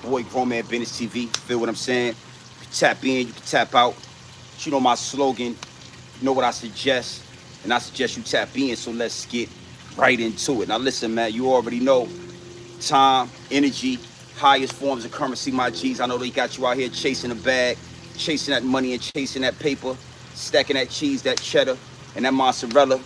boy, Grown Man Business TV. Feel what I'm saying? You can tap in, you can tap out. But you know my slogan. You know what I suggest? And I suggest you tap in, so let's get right into it. Now listen, man, you already know time, energy, highest forms of currency, my G's. I know they got you out here chasing the bag, chasing that money and chasing that paper, stacking that cheese, that cheddar, and that mozzarella.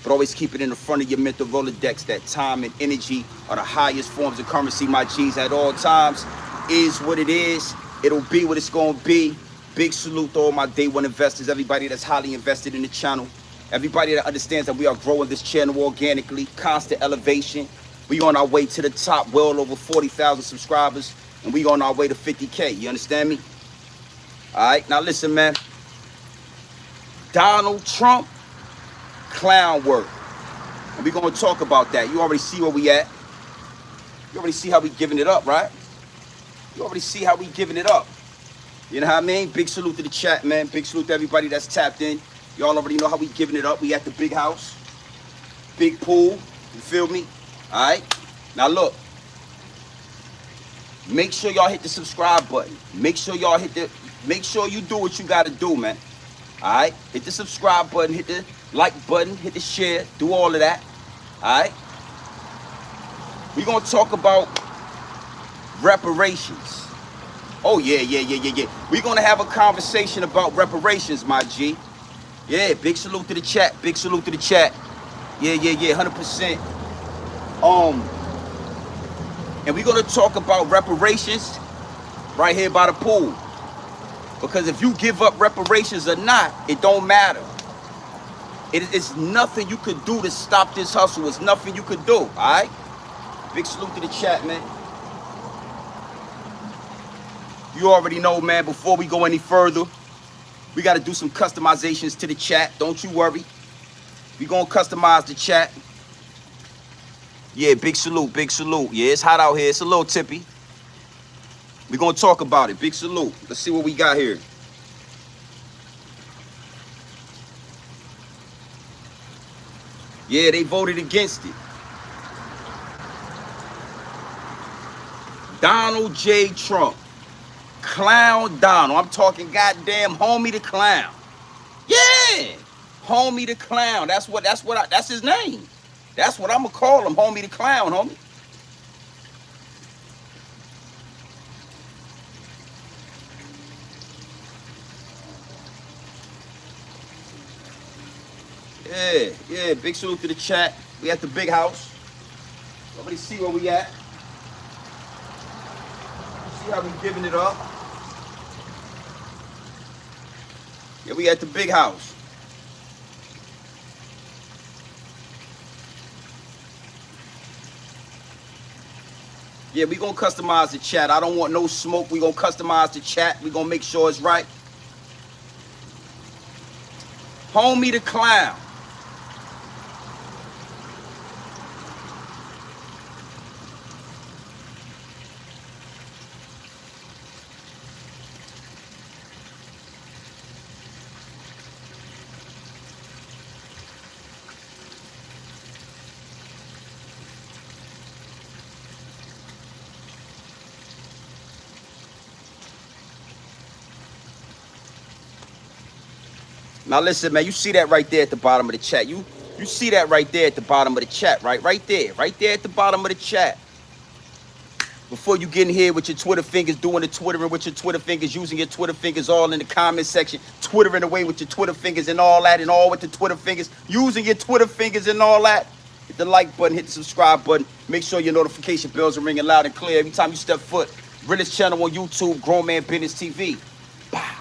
But always keep it in the front of your mental Rolodex that time and energy are the highest forms of currency, my G's, at all times. Is what it is. It'll be what it's going to be. Big salute to all my day one investors, everybody that's highly invested in the channel, everybody that understands that we are growing this channel organically, constant elevation. We on our way to the top, well over 40,000 subscribers, and we on our way to 50K. You understand me? All right, now listen, man. Donald Trump, clown work. And we're going to talk about that. You already see where we at. You already see how we giving it up, right? You already see how we giving it up. You know what I mean? Big salute to the chat, man. Big salute to everybody that's tapped in. Y'all already know how we giving it up. We at the big house. Big pool. You feel me? All right? Now look. Make sure y'all hit the subscribe button. Make sure y'all make sure you do what you got to do, man. All right? Hit the subscribe button. Hit the like button. Hit the share. Do all of that. All right? We're going to talk about reparations. Oh, yeah. We're going to have a conversation about reparations, my G. Yeah, big salute to the chat. Big salute to the chat. Yeah, 100%. And we're going to talk about reparations right here by the pool. Because if you give up reparations or not, it don't matter. It's nothing you could do to stop this hustle. It's nothing you could do, all right? Big salute to the chat, man. You already know, man, before we go any further, we got to do some customizations to the chat. Don't you worry. We going to customize the chat. Yeah, big salute, big salute. Yeah, it's hot out here. It's a little tippy. We're going to talk about it. Big salute. Let's see what we got here. Yeah, they voted against it. Donald J. Trump. Clown Donald. I'm talking goddamn homie the clown. Yeah. Homie the clown. That's his name. That's what I'm gonna call him, homie the clown, homie. Yeah, big salute to the chat. We at the big house. Somebody see where we at. See how we giving it up. Yeah, we at the big house. Yeah, we gonna customize the chat. I don't want no smoke. We gonna customize the chat. We gonna make sure it's right. Homie the clown. Now listen, man, you see that right there at the bottom of the chat. You see that right there at the bottom of the chat, right? Right there at the bottom of the chat. Before you get in here with your Twitter fingers, doing the Twittering with your Twitter fingers, using your Twitter fingers all in the comment section, Twittering away with your Twitter fingers and all that, and all with the Twitter fingers, using your Twitter fingers and all that. Hit the like button, hit the subscribe button. Make sure your notification bells are ringing loud and clear every time you step foot. Realest channel on YouTube, Grown Man Business TV. Bow.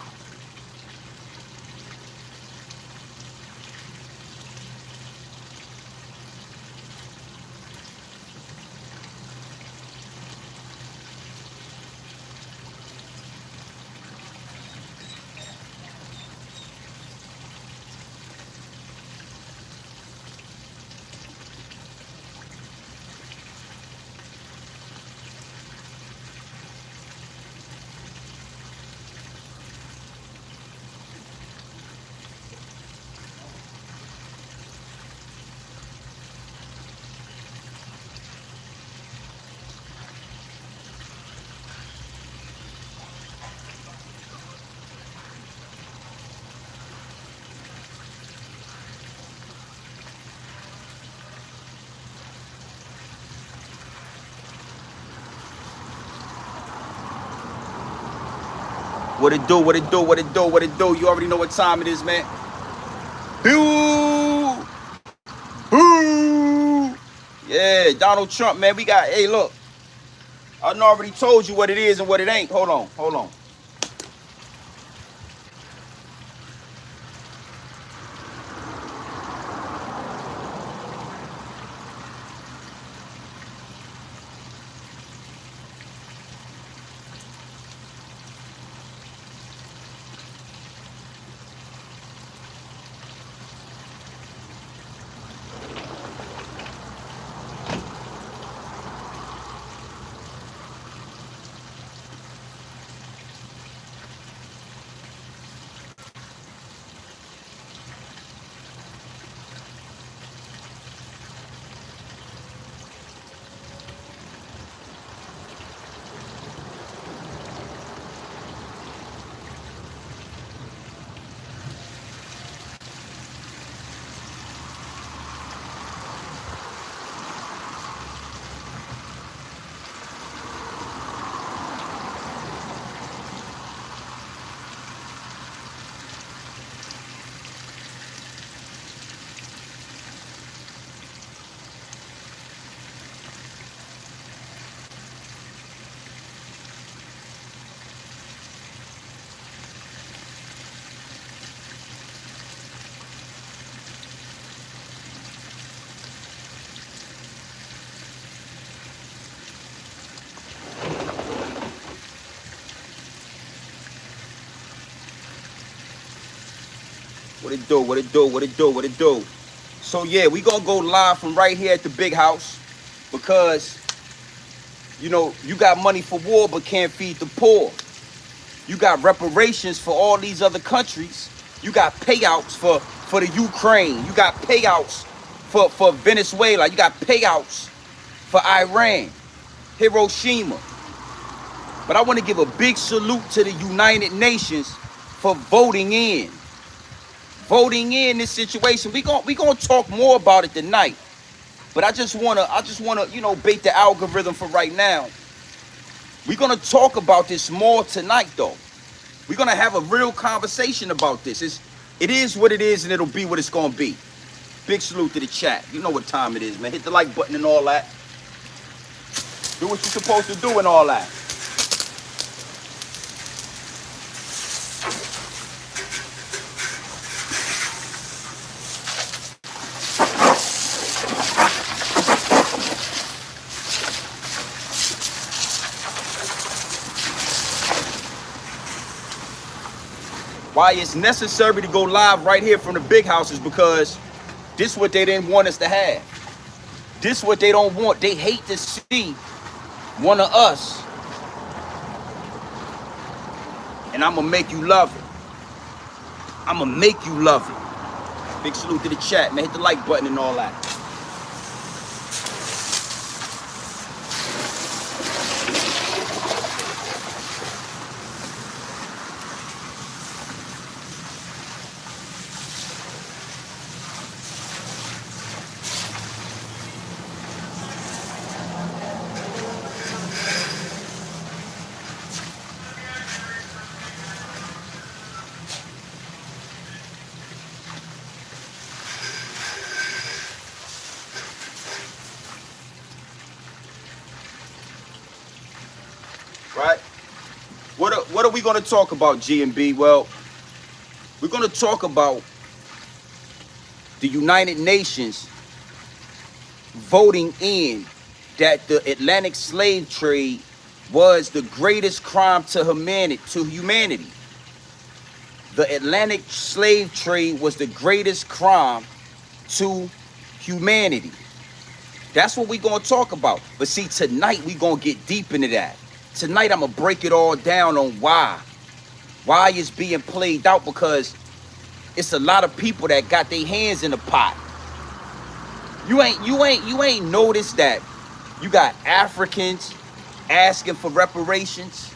What it do, what it do, what it do, what it do. You already know what time it is, man. Boo! Boo! Yeah, Donald Trump, man. We got, hey, look. I already told you what it is and what it ain't. Hold on, hold on. What it do, what it do, what it do, what it do. So yeah, we gonna go live from right here at the big house because, you know, you got money for war but can't feed the poor. You got reparations for all these other countries. You got payouts for the Ukraine. You got payouts for Venezuela. You got payouts for Iran, Hiroshima. But I want to give a big salute to the United Nations for voting in this situation. We gonna talk more about it tonight. But I just wanna, you know, bait the algorithm for right now. We're gonna talk about this more tonight though. We're gonna have a real conversation about this. It is what it is and it'll be what it's gonna be. Big salute to the chat. You know what time it is, man. Hit the like button and all that. Do what you're supposed to do and all that. Why it's necessary to go live right here from the big house is because this is what they didn't want us to have. This is what they don't want. They hate to see one of us. And I'm gonna make you love it. I'm gonna make you love it. Big salute to the chat, man. Hit the like button and all that. Right? What are we going to talk about, G&B? Well, we're going to talk about the United Nations voting in that the Atlantic slave trade was the greatest crime to humanity. The Atlantic slave trade was the greatest crime to humanity. That's what we're going to talk about. But see, tonight we're going to get deep into that. Tonight I'm going to break it all down on why. Why it's being played out, because it's a lot of people that got their hands in the pot. You ain't noticed that you got Africans asking for reparations.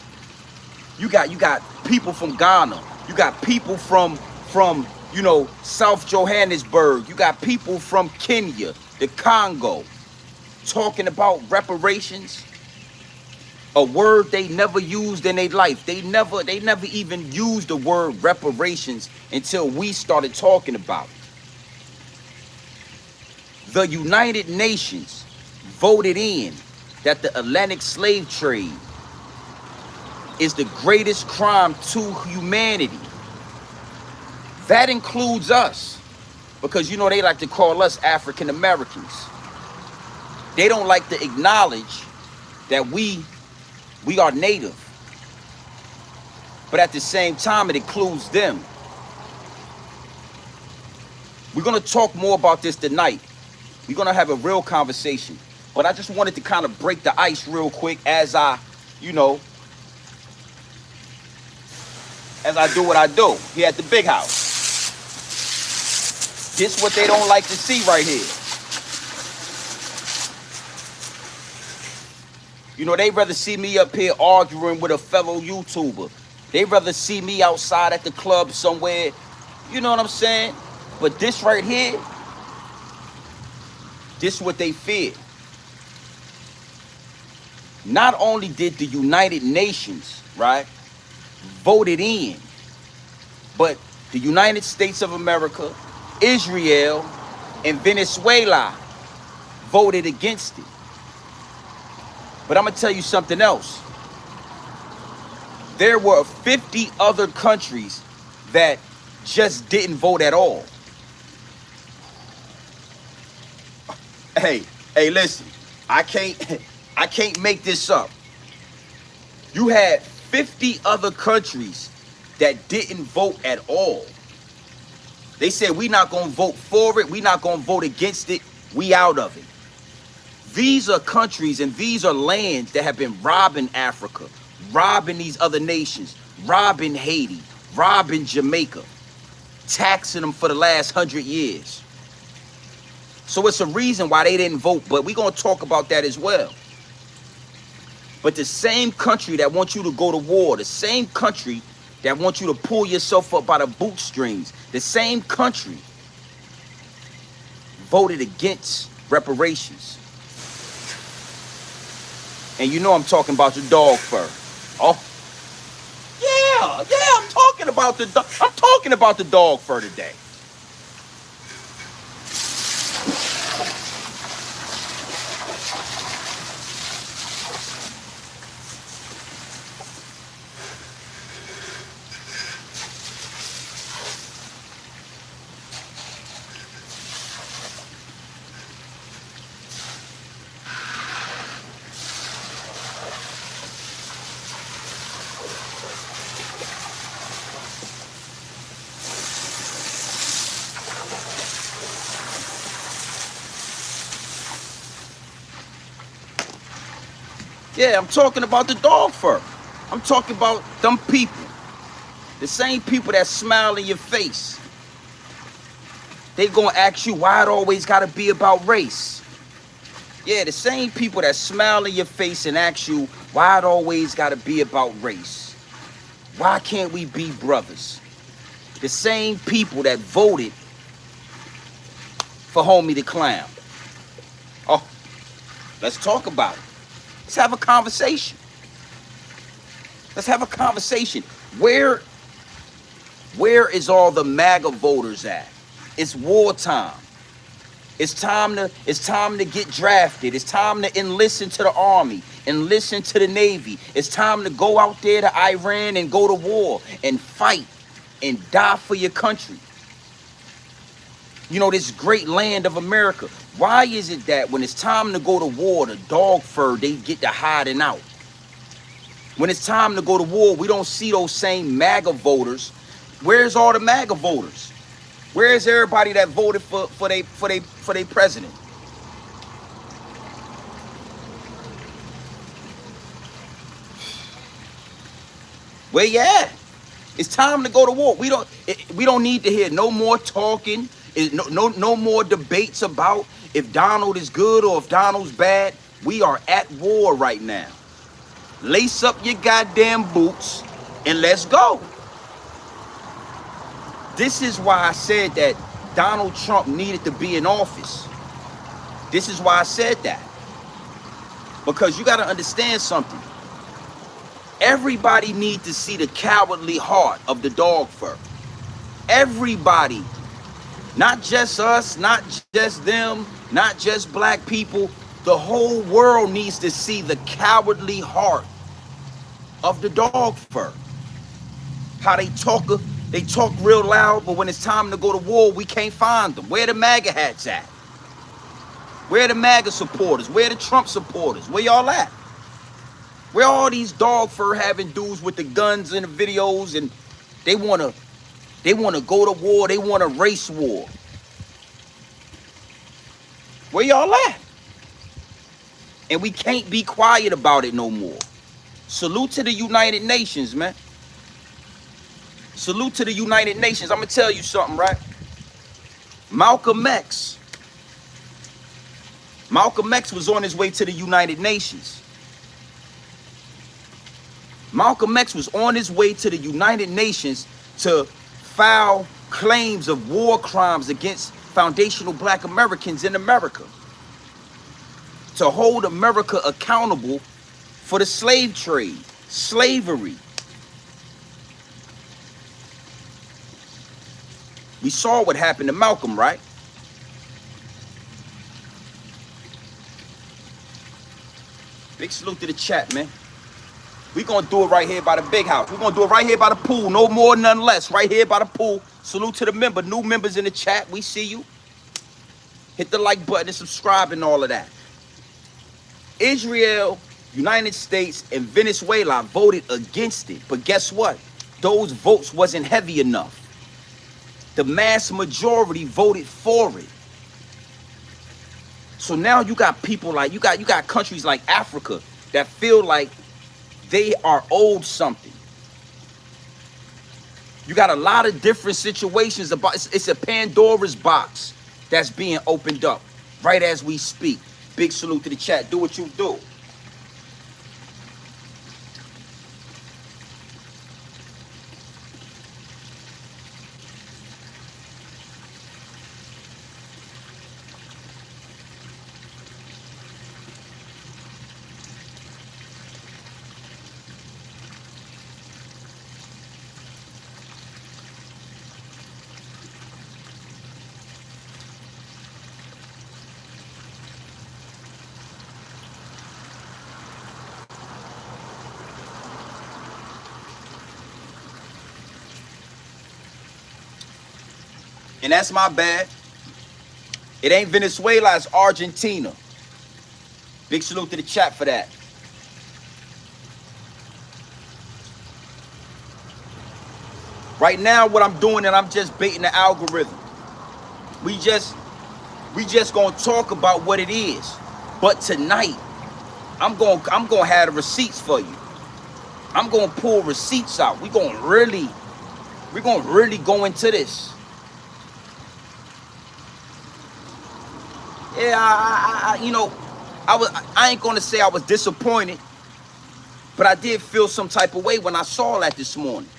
You got people from Ghana. You got people from you know, South Johannesburg. You got people from Kenya, the Congo, talking about reparations. A word they never used in their life. They never even used the word reparations until we started talking about it. The United Nations voted in that the Atlantic slave trade is the greatest crime to humanity. That includes us, because you know they like to call us African Americans. They don't like to acknowledge that we are native. But at the same time, it includes them. We're going to talk more about this tonight. We're going to have a real conversation. But I just wanted to kind of break the ice real quick as I do what I do here at the big house. This what they don't like to see right here. You know, they rather see me up here arguing with a fellow YouTuber. They rather see me outside at the club somewhere. You know what I'm saying? But this right here, this what they fear. Not only did the United Nations, right, voted in, but the United States of America, Israel, and Venezuela voted against it. But I'm going to tell you something else. There were 50 other countries that just didn't vote at all. Hey, listen, I can't make this up. You had 50 other countries that didn't vote at all. They said, we not going to vote for it. We not going to vote against it. We out of it. These are countries and these are lands that have been robbing Africa, robbing these other nations, robbing Haiti, robbing Jamaica, taxing them for the last 100 years. So it's a reason why they didn't vote, but we're going to talk about that as well. But the same country that wants you to go to war, the same country that wants you to pull yourself up by the bootstrings, the same country voted against reparations. And you know I'm talking about the dog fur. Oh, yeah, I'm talking about the dog fur today. Yeah, I'm talking about the dog fur. I'm talking about them people. The same people that smile in your face. They gonna ask you why it always gotta be about race. Yeah, the same people that smile in your face and ask you why it always gotta be about race. Why can't we be brothers? The same people that voted for Homie the Clown. Oh, let's talk about it. Let's have a conversation. Let's have a conversation. Where is all the MAGA voters at? It's wartime. It's time to get drafted. It's time to enlist into the army, enlist into the Navy. It's time to go out there to Iran and go to war and fight and die for your country. You know, this great land of America. Why is it that when it's time to go to war, the dog fur, they get to hiding out? When it's time to go to war, we don't see those same MAGA voters. Where's all the MAGA voters? Where's everybody that voted for their president? Where you at? It's time to go to war. We don't need to hear no more talking. No more debates about if Donald is good or if Donald's bad. We are at war right now. Lace up your goddamn boots and let's go. This is why I said that Donald Trump needed to be in office. This is why I said that. Because you got to understand something. Everybody needs to see the cowardly heart of the dog fur. Everybody. Not just us, not just them, not just black people. The whole world needs to see the cowardly heart of the dog fur. How they talk real loud, but when it's time to go to war, we can't find them. Where the MAGA hats at? Where the MAGA supporters? Where the Trump supporters? Where y'all at? Where all these dog fur having dudes with the guns and the videos, and they wanna go to war, they want a race war. Where y'all at? And we can't be quiet about it no more. Salute to the United Nations, man. Salute to the United Nations. I'm gonna tell you something, right? Malcolm X was on his way to the United Nations. Malcolm X was on his way to the United Nations to file claims of war crimes against foundational black Americans in America, to hold America accountable for the slave trade, slavery. We saw what happened to Malcolm, right? Big salute to the chat, man. We gonna do it right here by the big house. We're gonna do it right here by the pool. No more, none less. Right here by the pool. Salute to the member. New members in the chat. We see you. Hit the like button and subscribe and all of that. Israel, United States, and Venezuela voted against it. But guess what? Those votes wasn't heavy enough. The mass majority voted for it. So now you got people like, you got countries like Africa that feel like they are owed something. You got a lot of different situations about, it's a Pandora's box that's being opened up right as we speak. Big salute to the chat. Do what you do. And that's my bad. It ain't Venezuela, it's Argentina. Big salute to the chat for that. Right now, what I'm doing, and I'm just baiting the algorithm. We just gonna talk about what it is. But tonight, I'm gonna have the receipts for you. I'm gonna pull receipts out. We're gonna really go into this. Yeah, I ain't gonna say I was disappointed, but I did feel some type of way when I saw that this morning.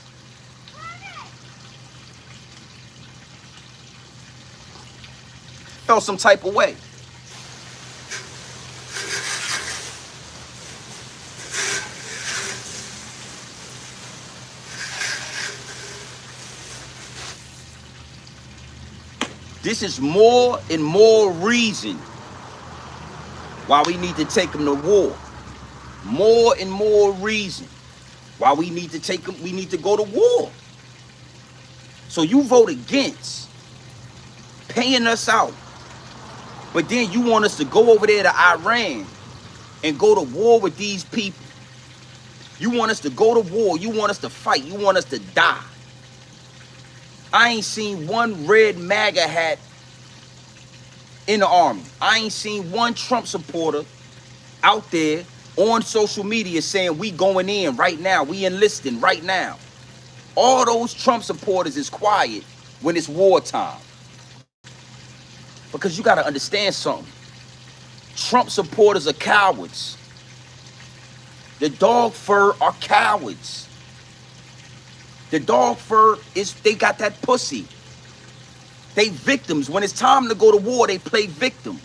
Felt some type of way. This is more and more reason why we need to take them to war. More and more reason why we need to take them, we need to go to war. So you vote against paying us out, but then you want us to go over there to Iran and go to war with these people. You want us to go to war. You want us to fight. You want us to die. I ain't seen one red MAGA hat in the army. I ain't seen one Trump supporter out there on social media saying we going in right now. We enlisting right now. All those Trump supporters is quiet when it's wartime. Because you got to understand something. Trump supporters are cowards. The dog fur are cowards. The dog fur they got that pussy. They victims. When it's time to go to war, they play victim.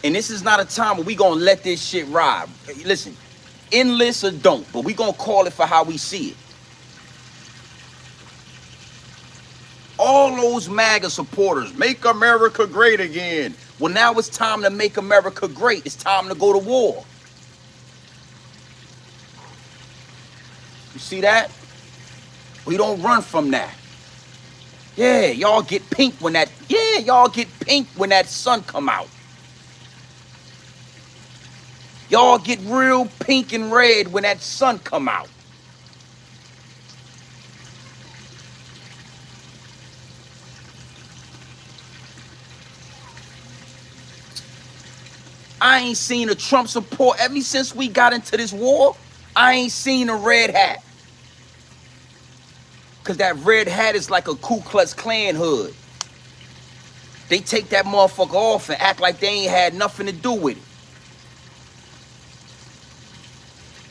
And this is not a time where we gonna let this shit ride. Listen, enlist or don't, but we gonna call it for how we see it. All those MAGA supporters, make America great again. Well, now it's time to make America great. It's time to go to war. You see that? We don't run from that. Yeah, y'all get pink when that, y'all get pink when that sun come out. Y'all get real pink and red when that sun come out. I ain't seen a Trump support ever since we got into this war. I ain't seen a red hat. Because that red hat is like a Ku Klux Klan hood. They take that motherfucker off and act like they ain't had nothing to do with it.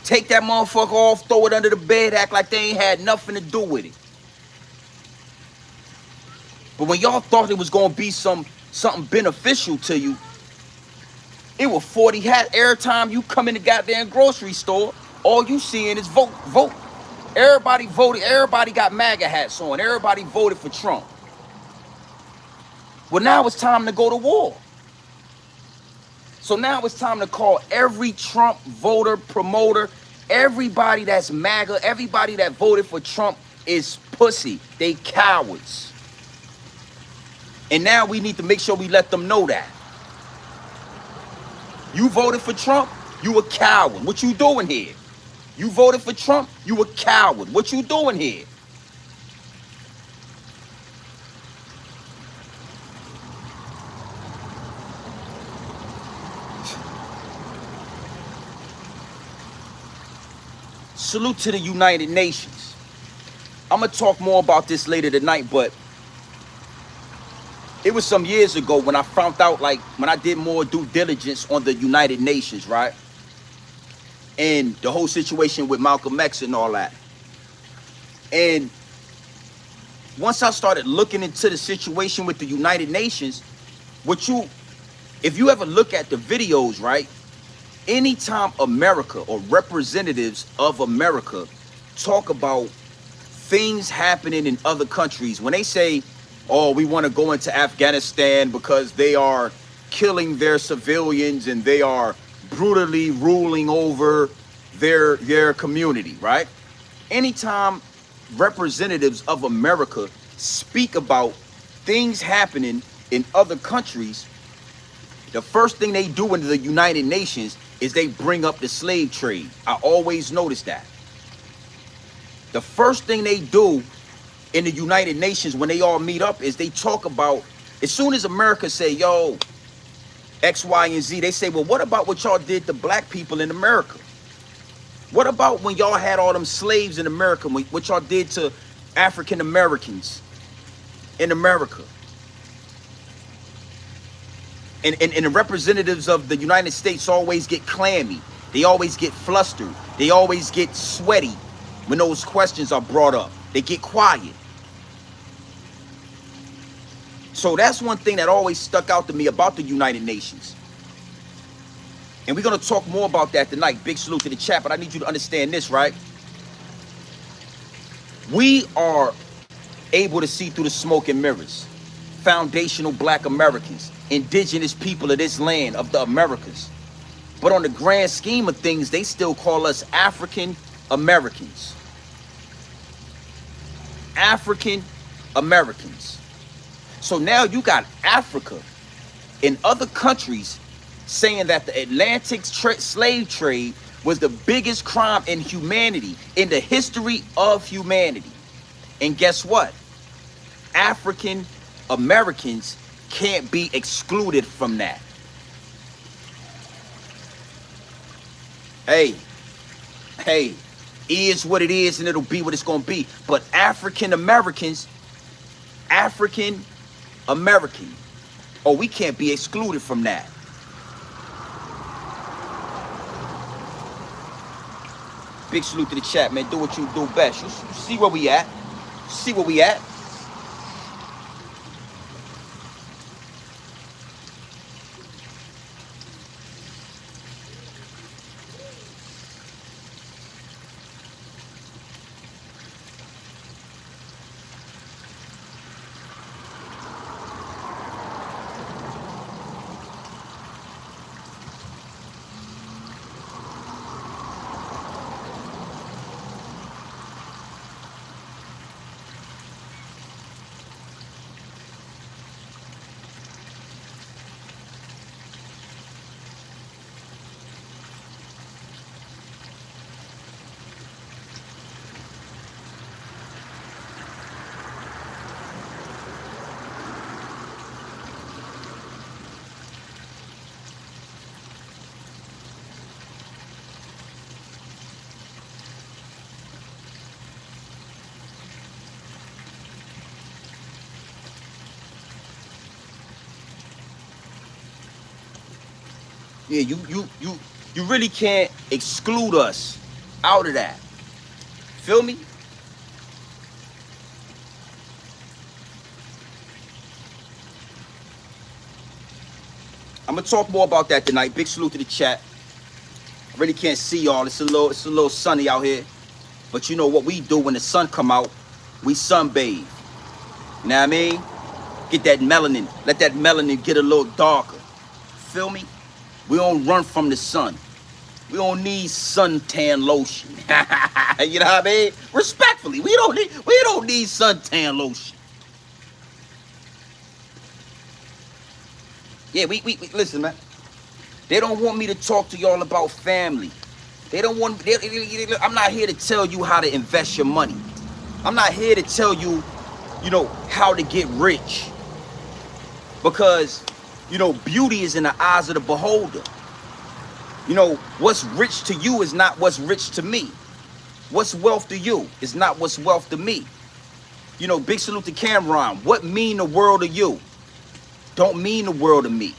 Take that motherfucker off, throw it under the bed, act like they ain't had nothing to do with it. But when y'all thought it was gonna be something beneficial to you, it was 40 hats. Every time you come in the goddamn grocery store, all you seeing is vote, vote. Everybody voted, everybody got MAGA hats on. Everybody voted for Trump. Well, now it's time to go to war. So now it's time to call every Trump voter, promoter, everybody that's MAGA, everybody that voted for Trump is pussy. They cowards. And now we need to make sure we let them know that. You voted for Trump, you a coward. What you doing here? You voted for Trump, you a coward. What you doing here? Salute to the United Nations. I'm gonna talk more about this later tonight, but it was some years ago when I found out, like, when I did more due diligence on the United Nations, right? And the whole situation with Malcolm X and all that. And once I started looking into the situation with the United Nations, if you ever look at the videos, right? Anytime America or representatives of America talk about things happening in other countries, when they say, oh, we want to go into Afghanistan because they are killing their civilians and they are brutally ruling over their community, right? Anytime representatives of America speak about things happening in other countries, the first thing they do in the United Nations is they bring up the slave trade. I always notice that. The first thing they do in the United Nations when they all meet up is they talk about, as soon as America say, yo, X, Y, and Z, they say, well, what about what y'all did to black people in America? What about when y'all had all them slaves in America, what y'all did to African Americans in America? And the representatives of the United States always get clammy. They always get flustered. They always get sweaty when those questions are brought up. They get quiet. So that's one thing that always stuck out to me about the United Nations. And we're going to talk more about that tonight. Big salute to the chat, but I need you to understand this, right? We are able to see through the smoke and mirrors. Foundational black Americans, indigenous people of this land, of the Americas. But on the grand scheme of things, they still call us African Americans. African Americans. So now you got Africa and other countries saying that the Atlantic slave trade was the biggest crime in humanity, in the history of humanity. And guess what? African Americans can't be excluded from that. Hey, is what it is and it'll be what it's gonna be. But African American, oh, we can't be excluded from that. Big salute to the chat, man. Do what you do best. You see where we at. See where we at. Yeah, you really can't exclude us out of that. Feel me? I'm gonna talk more about that tonight. Big salute to the chat. I really can't see y'all. It's a little sunny out here. But you know what we do when the sun come out? We sunbathe. You know what I mean? Get that melanin. Let that melanin get a little darker. Feel me? We don't run from the sun. We don't need suntan lotion. You know what I mean? Respectfully, we don't need suntan lotion. Yeah, we listen, man. They don't want me to talk to y'all about family. They don't want. I'm not here to tell you how to invest your money. I'm not here to tell you, how to get rich. Because, beauty is in the eyes of the beholder. What's rich to you is not what's rich to me. What's wealth to you is not what's wealth to me. Big salute to Cameron. What mean the world to you don't mean the world to me.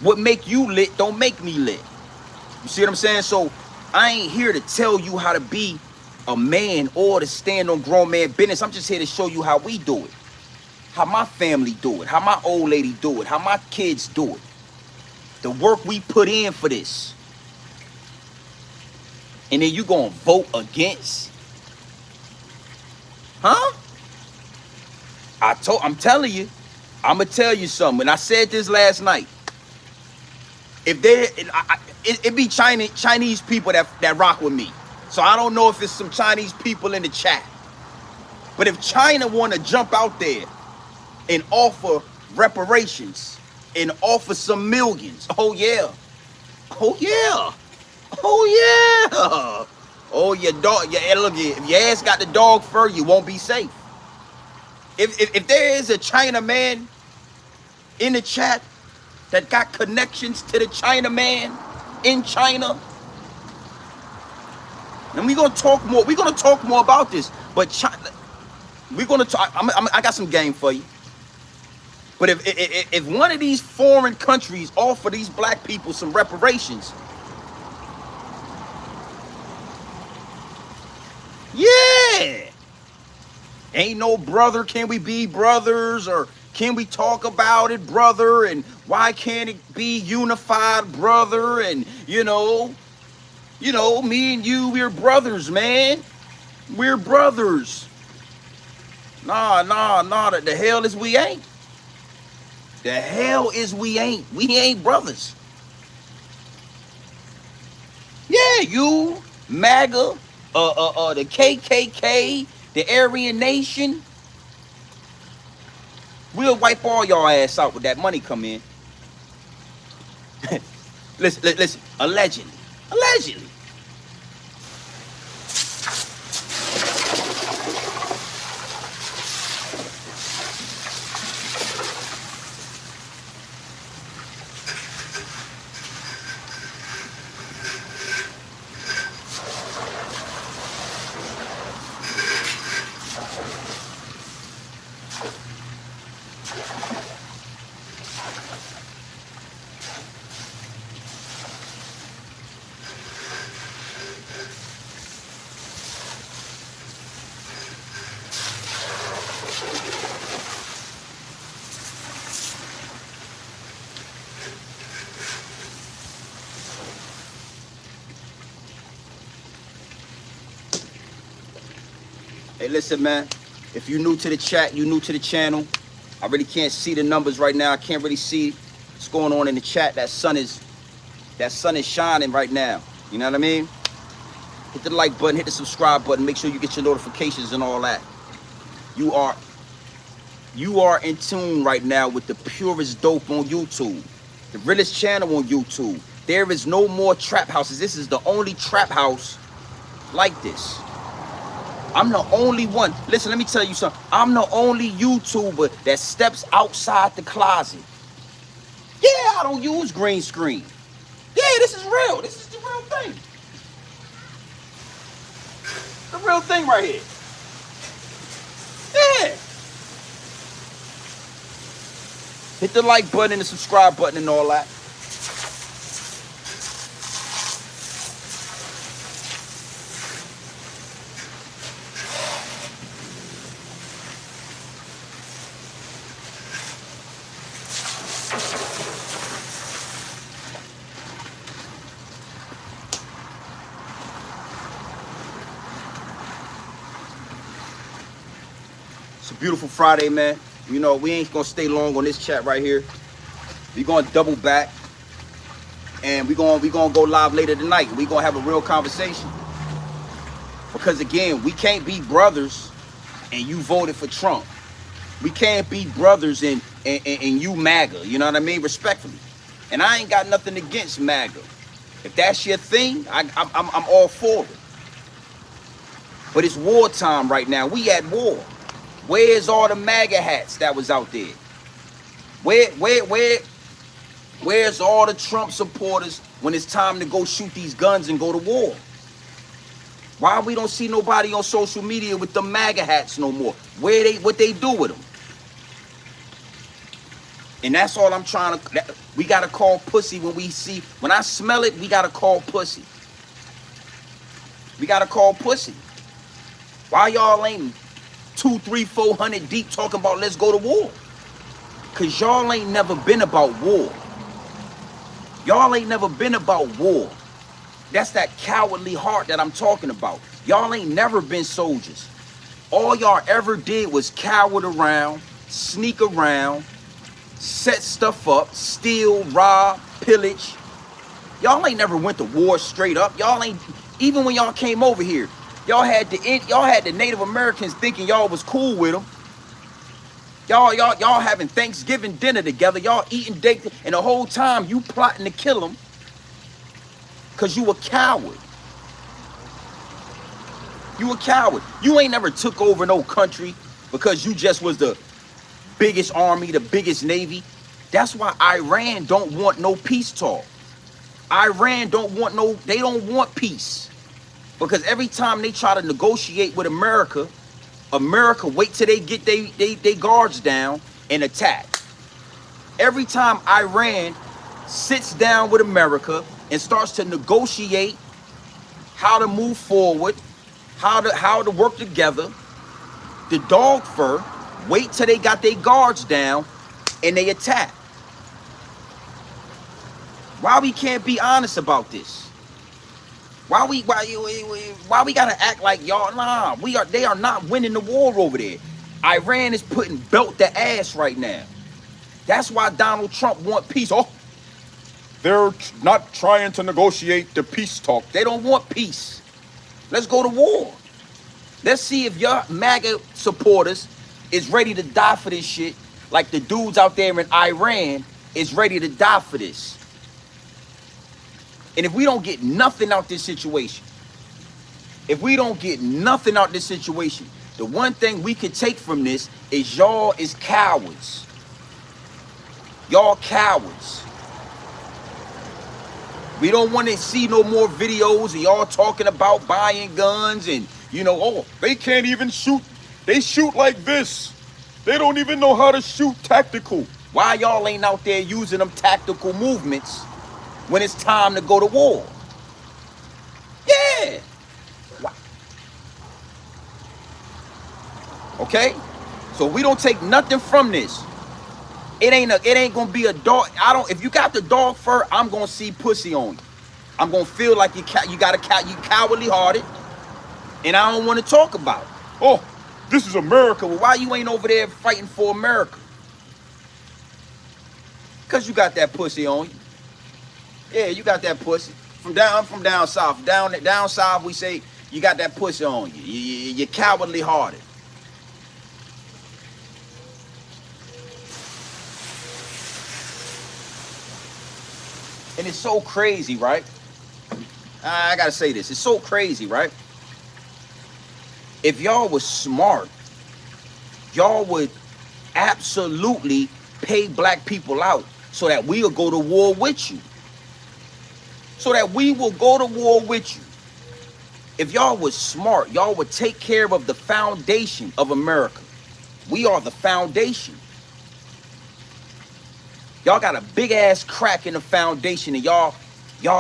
What make you lit don't make me lit. You see what I'm saying? So I ain't here to tell you how to be a man or to stand on grown man business. I'm just here to show you how we do it. How my family do it. How my old lady do it. How my kids do it. The work we put in for this. And then you gonna vote against? Huh? I'm telling you. I'm gonna tell you something. And I said this last night. If it be Chinese people that rock with me. So I don't know if it's some Chinese people in the chat. But if China want to jump out there and offer reparations and offer some millions, oh yeah. Oh yeah. Oh yeah. Oh, your dog. Yeah, look, if your ass got the dog fur, you won't be safe. If there is a China man in the chat that got connections to the China man in China, and we're gonna talk more. We're gonna talk more about this. But China, we're gonna talk. I got some game for you. But if one of these foreign countries offer these black people some reparations, yeah, ain't no brother. Can we be brothers, or can we talk about it, brother? And why can't it be unified, brother? And me and you, we're brothers, man. We're brothers. Nah. The hell is we ain't. The hell is we ain't. We ain't brothers. Yeah, you, MAGA, the KKK, the Aryan Nation. We'll wipe all y'all ass out with that money come in. Listen. Allegedly. Hey, listen, man. If you're new to the chat, you're new to the channel. I really can't see the numbers right now. I can't really see what's going on in the chat. That sun is shining right now. You know what I mean? Hit the like button, hit the subscribe button. Make sure you get your notifications and all that. You are in tune right now with the purest dope on YouTube. The realest channel on YouTube. There is no more trap houses. This is the only trap house like this. I'm the only one. Listen, let me tell you something. I'm the only YouTuber that steps outside the closet. Yeah, I don't use green screen. Yeah, this is real. This is the real thing. The real thing right here. Yeah. Hit the like button and the subscribe button and all that. It's a beautiful Friday, man. You know, we ain't gonna stay long on this chat right here. We gonna double back, and we gonna go live later tonight. We gonna have a real conversation. Because again, we can't be brothers and you voted for Trump. We can't be brothers and you MAGA. You know what I mean? Respectfully. And I ain't got nothing against MAGA. If that's your thing, I'm all for it. But it's wartime right now. We at war. Where's all the MAGA hats that was out there? Where's all the Trump supporters when it's time to go shoot these guns and go to war? Why we don't see nobody on social media with the MAGA hats no more? What they do with them? And that's all I'm trying to. We gotta call pussy when I smell it. We gotta call pussy. We gotta call pussy. Why y'all ain't 200, 300, 400 deep talking about let's go to war? Cause y'all ain't never been about war. Y'all ain't never been about war. That's that cowardly heart that I'm talking about. Y'all ain't never been soldiers. All y'all ever did was coward around, sneak around, set stuff up, steal, rob, pillage. Y'all ain't never went to war straight up. Y'all ain't, even when y'all came over here, y'all had the Native Americans thinking y'all was cool with them. Y'all having Thanksgiving dinner together. Y'all eating steak, and the whole time you plotting to kill them because you a coward. You a coward. You ain't never took over no country because you just was the biggest army, the biggest navy. That's why Iran don't want no peace talk. Iran don't want peace. Because every time they try to negotiate with America wait till they get they guards down and attack. Every time Iran sits down with America and starts to negotiate how to move forward, how to work together, the dog fur wait till they got their guards down and they attack. Why we can't be honest about this? Why we gotta act like y'all? Nah, they are not winning the war over there. Iran is putting belt to ass right now. That's why Donald Trump want peace. Oh, they're not trying to negotiate the peace talk. They don't want peace. Let's go to war. Let's see if your MAGA supporters is ready to die for this shit, like the dudes out there in Iran is ready to die for this. And if we don't get nothing out this situation, the one thing we could take from this is y'all is cowards. Y'all cowards. We don't want to see no more videos of y'all talking about buying guns and, oh, they can't even shoot. They shoot like this. They don't even know how to shoot tactical. Why y'all ain't out there using them tactical movements when it's time to go to war? Yeah. Okay? So we don't take nothing from this. It ain't gonna be a dog. If you got the dog fur, I'm gonna see pussy on you. I'm gonna feel like you cowardly hearted, and I don't want to talk about it. Oh, this is America. Well, why you ain't over there fighting for America? Cause you got that pussy on you. Yeah, you got that pussy. I'm from down south. Down south, we say you got that pussy on you. You're cowardly hearted. And it's so crazy, right? I gotta say this. It's so crazy, right? If y'all was smart, y'all would absolutely pay black people out so that we'll go to war with you. So that we will go to war with you. If y'all was smart, y'all would take care of the foundation of America. We are the foundation. Y'all got a big ass crack in the foundation, and y'all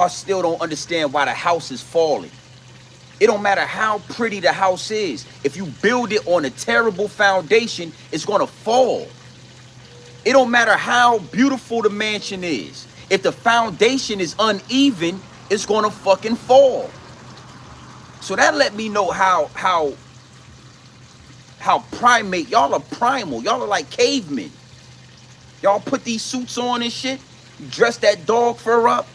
still don't understand why the house is falling. It don't matter how pretty the house is. If you build it on a terrible foundation, it's gonna fall. It don't matter how beautiful the mansion is. If the foundation is uneven, it's gonna fucking fall. So that let me know how how primate, y'all are primal. Y'all are like cavemen. Y'all put these suits on and shit. You dress that dog fur up.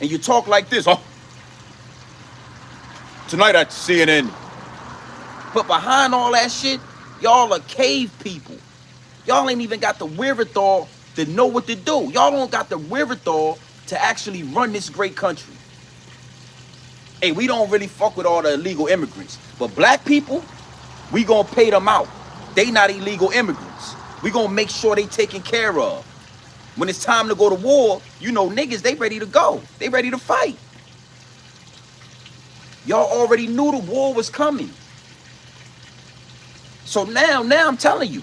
And you talk like this. Oh, tonight at CNN. But behind all that shit, y'all are cave people. Y'all ain't even got the wherewithal to know what to do. Y'all don't got the wherewithal to actually run this great country. Hey, we don't really fuck with all the illegal immigrants. But black people, we gonna pay them out. They not illegal immigrants. We gonna make sure they taken care of. When it's time to go to war, you know niggas, they ready to go. They ready to fight. Y'all already knew the war was coming. So now I'm telling you.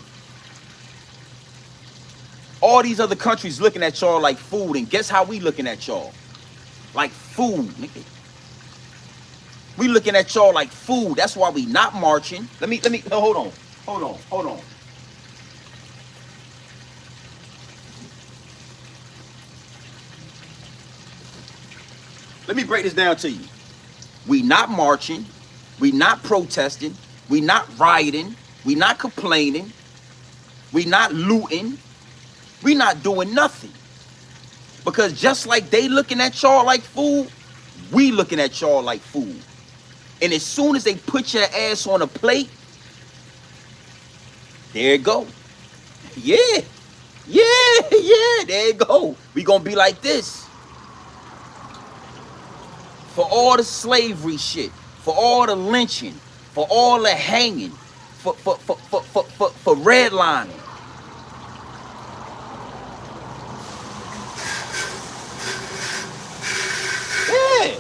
All these other countries looking at y'all like food, and guess how we looking at y'all? Like food, nigga. We looking at y'all like food. That's why we not marching. Let me, hold on. Let me break this down to you. We not marching. We not protesting. We not rioting. We not complaining. We not looting. We not doing nothing. Because just like they looking at y'all like food, we looking at y'all like food. And as soon as they put your ass on a plate, there it go. Yeah, there it go. We gonna be like this. For all the slavery shit, for all the lynching, for all the hanging, for redlining. Yeah.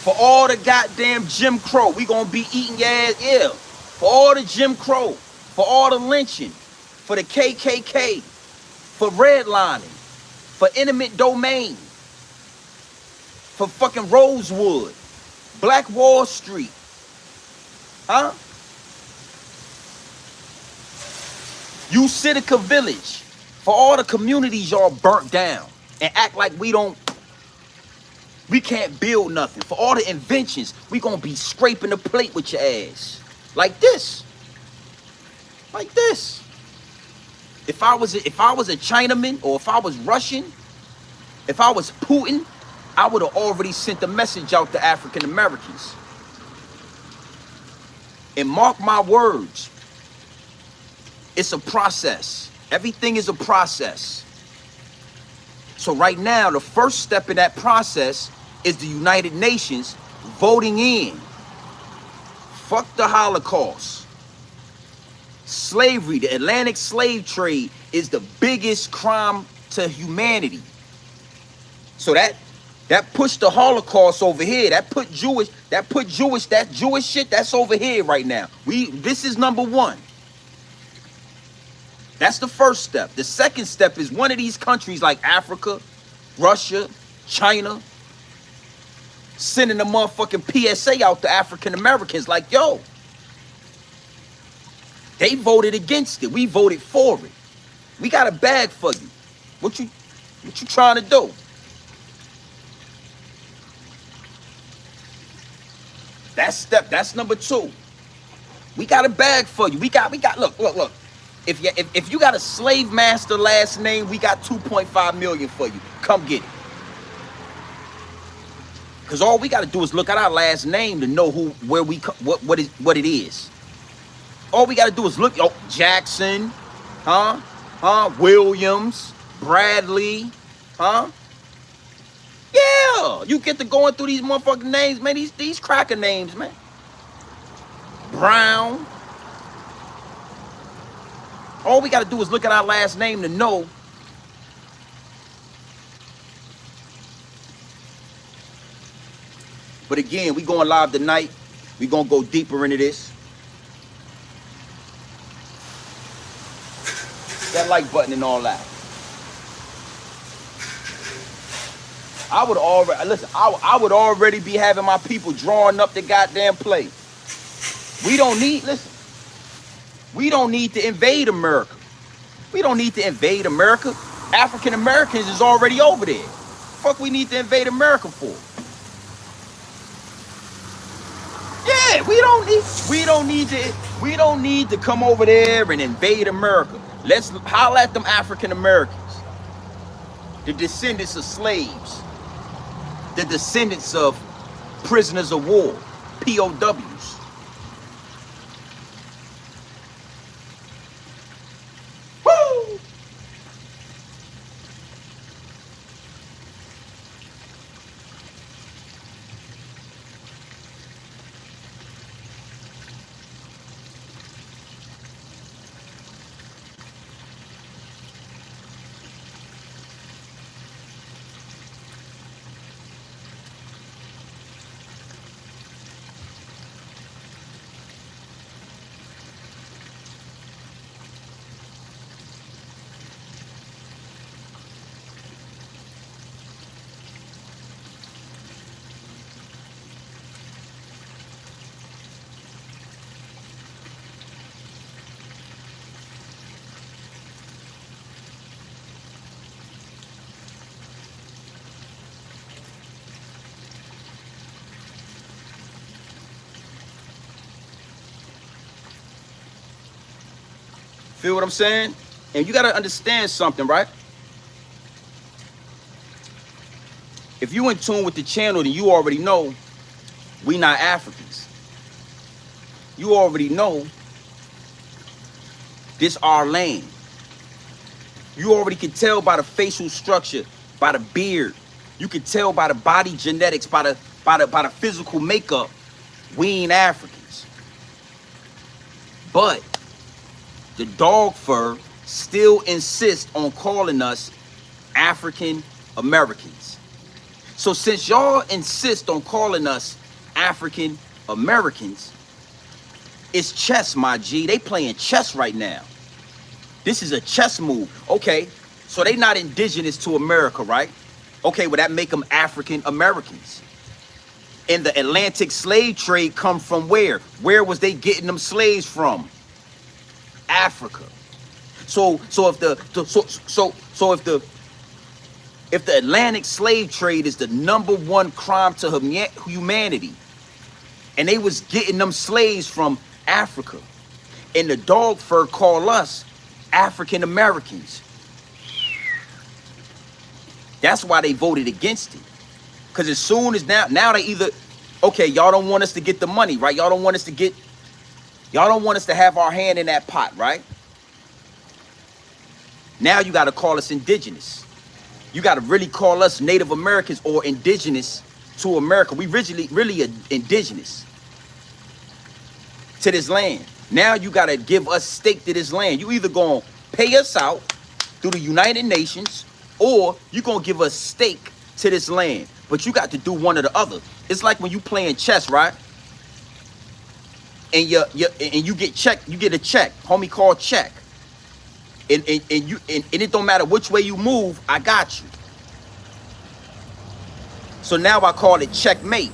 For all the goddamn Jim Crow, we gonna be eating your ass, yeah. For all the Jim Crow, for all the lynching, for the KKK, for redlining, for eminent domain, for fucking Rosewood, Black Wall Street, huh? Usitica Village, for all the communities y'all burnt down and act like we can't build nothing. For all the inventions, we gonna be scraping the plate with your ass. Like this. Like this. If I was a Chinaman, or if I was Russian, if I was Putin, I would have already sent the message out to African Americans. And mark my words, it's a process. Everything is a process. So right now, the first step in that process is the United Nations voting in. Fuck the Holocaust. Slavery, the Atlantic slave trade is the biggest crime to humanity. So that pushed the Holocaust over here. That Jewish shit, that's over here right now. This is number one. That's the first step. The second step is one of these countries like Africa, Russia, China, sending a motherfucking PSA out to African Americans like, yo, they voted against it. We voted for it. We got a bag for you. What you trying to do? That's number two. We got a bag for you. We got look. If you got a slave master last name, we got 2.5 million for you. Come get it. Cause all we gotta do is look at our last name to know what it is. All we gotta do is look, Jackson, Williams, Bradley, Yeah, you get to going through these motherfucking names, man. These cracker names, man. Brown. All we gotta do is look at our last name to know. But again, we going live tonight. We gonna go deeper into this. That like button and all that. I would already be having my people drawing up the goddamn play. We don't need to invade America. We don't need to invade America. African Americans is already over there. Fuck we need to invade America for? We don't need to come over there and invade America. Let's holler at them African Americans, the descendants of slaves, the descendants of prisoners of war, POWs. Woo! Feel what I'm saying? And you got to understand something, right? If you in tune with the channel, then you already know we not Africans. You already know this our land. You already can tell by the facial structure, by the beard. You can tell by the body genetics, by the physical makeup. We ain't Africans. But the dog fur still insists on calling us African Americans. So since y'all insist on calling us African Americans, it's chess, my G. They playing chess right now. This is a chess move. Okay, so they not indigenous to America, right? Okay, well that make them African Americans. And the Atlantic slave trade come from where? Where was they getting them slaves from? Africa. So if the Atlantic slave trade is the #1 crime to humanity, and they was getting them slaves from Africa, and the dog fur call us African Americans. That's why they voted against it. Because as soon as now they either, okay, y'all don't want us to get the money, right? Y'all don't want us to have our hand in that pot, right? Now you got to call us indigenous. You got to really call us Native Americans or indigenous to America. We really indigenous to this land. Now you got to give us stake to this land. You either going to pay us out through the United Nations, or you going to give us stake to this land. But you got to do one or the other. It's like when you playing chess, right? And you get check, you get a check, homie, called check. And it don't matter which way you move, I got you. So now I call it checkmate.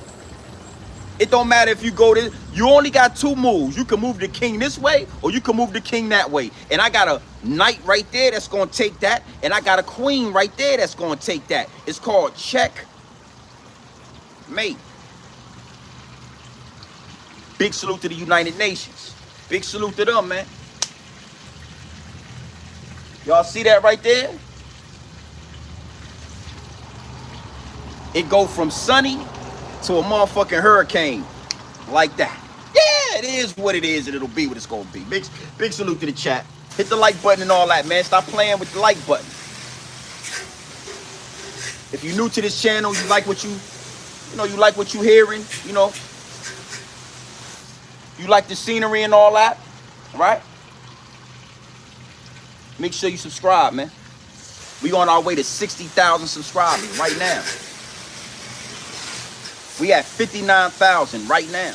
It don't matter if you go to, you only got 2 moves. You can move the king this way, or you can move the king that way. And I got a knight right there that's gonna take that, and I got a queen right there that's gonna take that. It's called checkmate. Big salute to the United Nations. Big salute to them, man. Y'all see that right there? It go from sunny to a motherfucking hurricane like that. Yeah, it is what it is, and it'll be what it's gonna be. Big salute to the chat. Hit the like button and all that, man. Stop playing with the like button. If you're new to this channel, you like what you like what you hearing, you like the scenery and all that, right? Make sure you subscribe, man. We on our way to 60,000 subscribers right now. We at 59,000 right now.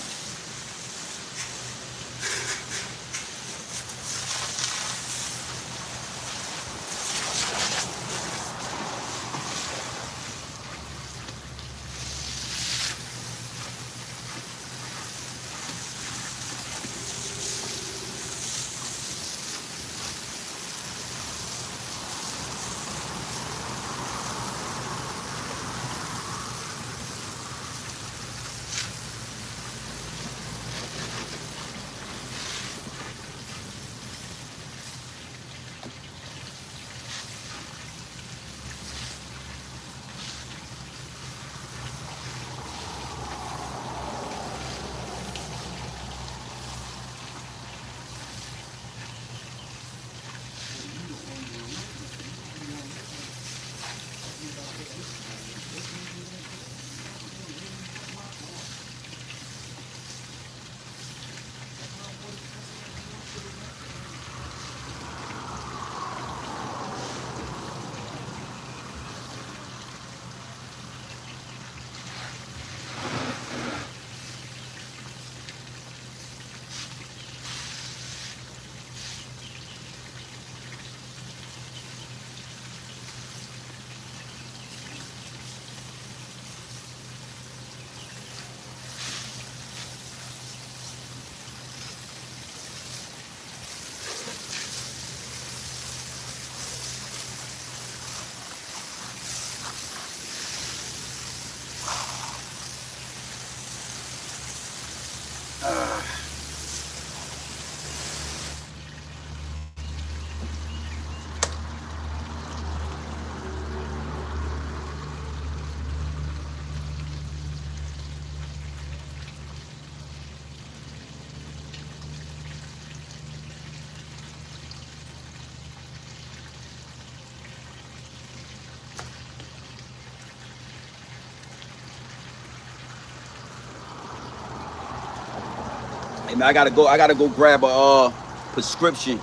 Hey man, I gotta go grab a prescription.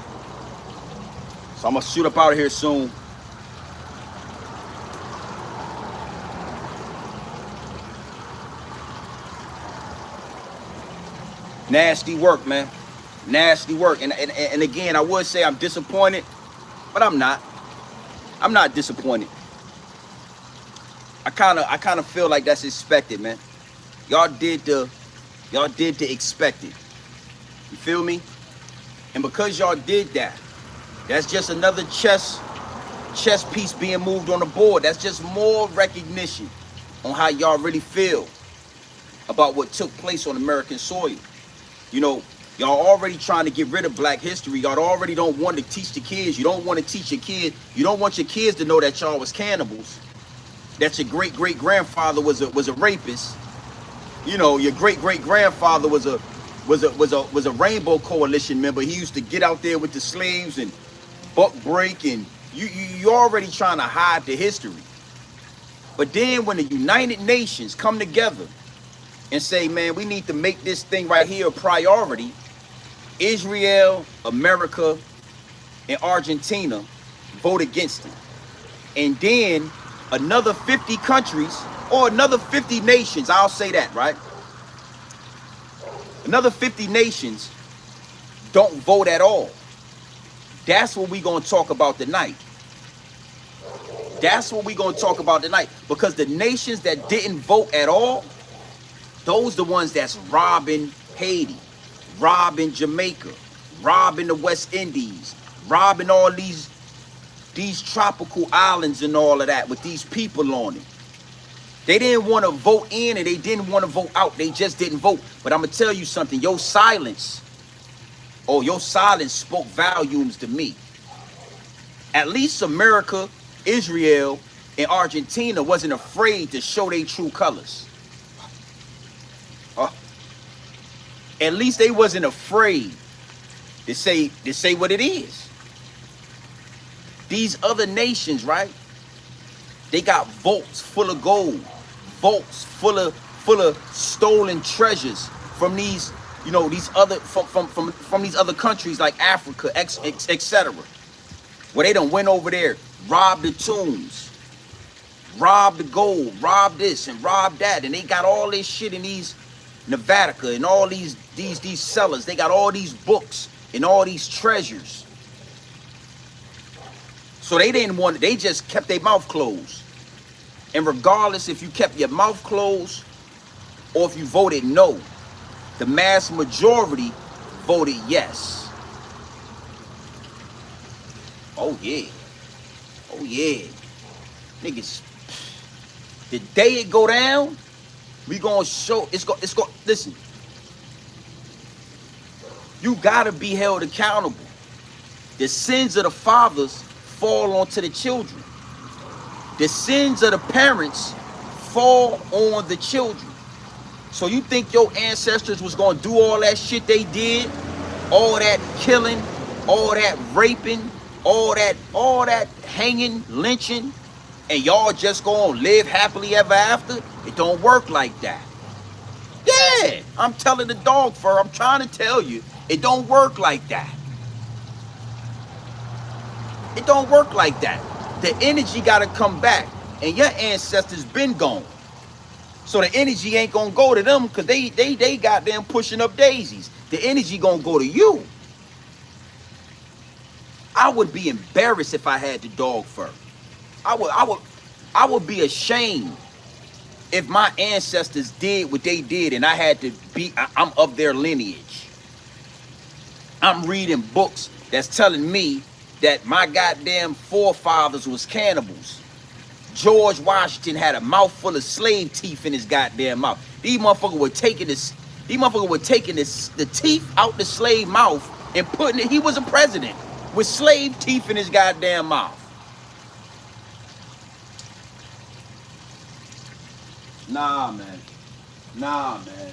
So I'm gonna shoot up out of here soon. Nasty work, man. Nasty work. And again, I would say I'm disappointed, but I'm not. I'm not disappointed. I kinda feel like that's expected, man. Y'all did the expected. You feel me? And because y'all did that, that's just another chess piece being moved on the board. That's just more recognition on how y'all really feel about what took place on American soil. You know, y'all already trying to get rid of black history. Y'all already don't want to teach the kids. You don't want to teach your kids. You don't want your kids to know that y'all was cannibals. That your great-great-grandfather was a rapist. You know, your great-great-grandfather was a Rainbow Coalition member. He used to get out there with the slaves and buck break, and you already trying to hide the history. But then when the United Nations come together and say, man, we need to make this thing right here a priority, Israel, America, and Argentina vote against it. And then another 50 countries, or another 50 nations, I'll say that, right? Another 50 nations don't vote at all. That's what we're going to talk about tonight. That's what we're going to talk about tonight. Because the nations that didn't vote at all, those the ones that's robbing Haiti, robbing Jamaica, robbing the West Indies, robbing all these tropical islands and all of that with these people on it. They didn't want to vote in and they didn't want to vote out. They just didn't vote. But I'm going to tell you something. Your silence spoke volumes to me. At least America, Israel, and Argentina wasn't afraid to show their true colors. At least they wasn't afraid to say what it is. These other nations, right? They got vaults full of gold, vaults full of stolen treasures from these, you know, these other from these other countries like Africa, etc. Where they done went over there, robbed the tombs, robbed the gold, robbed this and robbed that, and they got all this shit in these Nevada and all these cellars. They got all these books and all these treasures. So they didn't want it. They just kept their mouth closed. And regardless if you kept your mouth closed or if you voted no, the mass majority voted yes. Oh yeah. Oh yeah. Niggas, the day it go down, we gonna show, it's go, listen. You gotta be held accountable. The sins of the fathers fall onto the children. The sins of the parents fall on the children. So you think your ancestors was gonna do all that shit they did? All that killing, all that raping, all that hanging, lynching, and y'all just gonna live happily ever after? It don't work like that. Yeah, I'm telling the dog fur, I'm trying to tell you, it don't work like that. It don't work like that. The energy gotta come back, and your ancestors been gone. So the energy ain't gonna go to them because they got them pushing up daisies. The energy gonna go to you. I would be embarrassed if I had the dog fur. I would be ashamed if my ancestors did what they did and I had to be, I'm of their lineage. I'm reading books that's telling me that my goddamn forefathers was cannibals. George Washington had a mouthful of slave teeth in his goddamn mouth. These motherfuckers were taking the teeth out the slave mouth and putting it, he was a president with slave teeth in his goddamn mouth. Nah, man. Nah, man.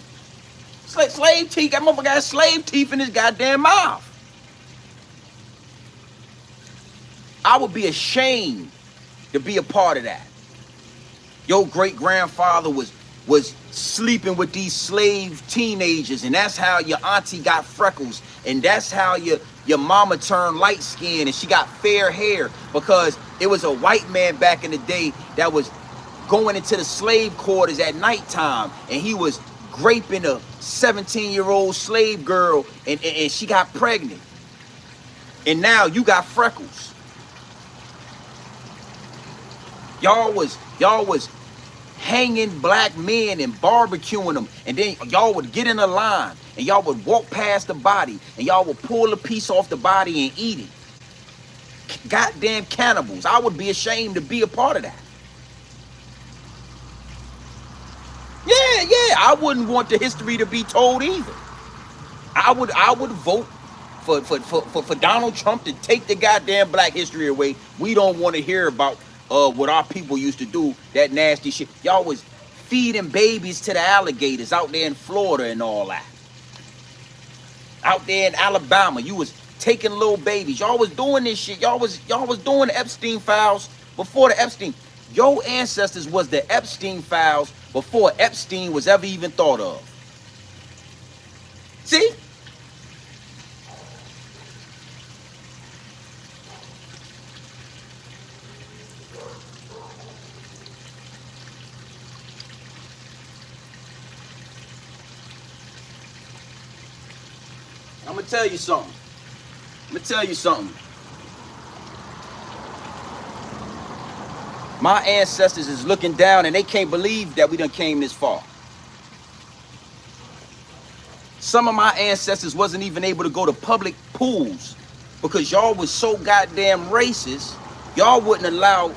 Slave teeth, that motherfucker got slave teeth in his goddamn mouth. I would be ashamed to be a part of that. Your great-grandfather was was sleeping with these slave teenagers, and that's how your auntie got freckles, and that's how your mama turned light skin and she got fair hair, because it was a white man back in the day that was going into the slave quarters at nighttime, and he was raping a 17-year-old slave girl, and she got pregnant, and now you got freckles. Y'all was hanging black men and barbecuing them, and then y'all would get in a line and y'all would walk past the body and y'all would pull a piece off the body and eat it. Goddamn cannibals. I would be ashamed to be a part of that. Yeah, I wouldn't want the history to be told either. I would vote for Donald Trump to take the goddamn black history away. We don't want to hear about what our people used to do, that nasty shit. Y'all was feeding babies to the alligators out there in Florida and all that. Out there in Alabama, you was taking little babies. Y'all was doing this shit. Y'all was doing the Epstein files before the Epstein. Your ancestors was the Epstein files before Epstein was ever even thought of. See? I'm gonna tell you something. My ancestors is looking down and they can't believe that we done came this far. Some of my ancestors wasn't even able to go to public pools because y'all was so goddamn racist. Y'all wouldn't allow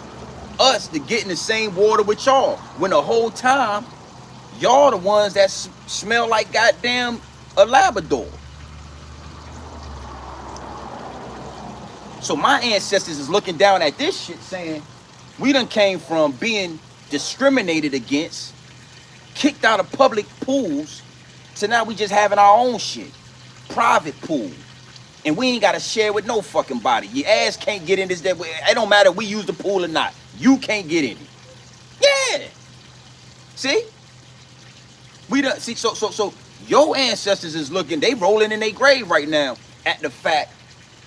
us to get in the same water with y'all, when the whole time y'all the ones that smell like goddamn a Labrador. So my ancestors is looking down at this shit saying, we done came from being discriminated against, kicked out of public pools, to now we just having our own shit. Private pool. And we ain't got to share with no fucking body. Your ass can't get in this. It don't matter if we use the pool or not. You can't get in it. Yeah. See? We done, see, so your ancestors is looking, they rolling in their grave right now at the fact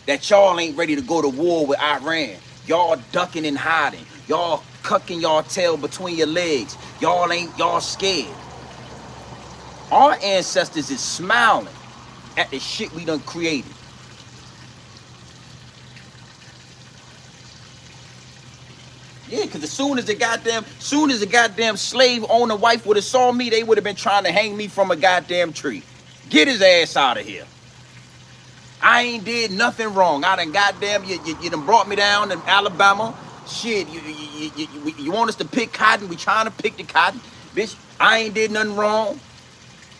that y'all ain't ready to go to war with Iran. Y'all ducking and hiding. Y'all cucking y'all tail between your legs. Y'all scared. Our ancestors is smiling at the shit we done created. Yeah, because as soon as the goddamn slave owner wife would have saw me, they would have been trying to hang me from a goddamn tree. Get his ass out of here. I ain't did nothing wrong. I done goddamn, you done brought me down to Alabama. Shit, you want us to pick cotton? We trying to pick the cotton. Bitch, I ain't did nothing wrong.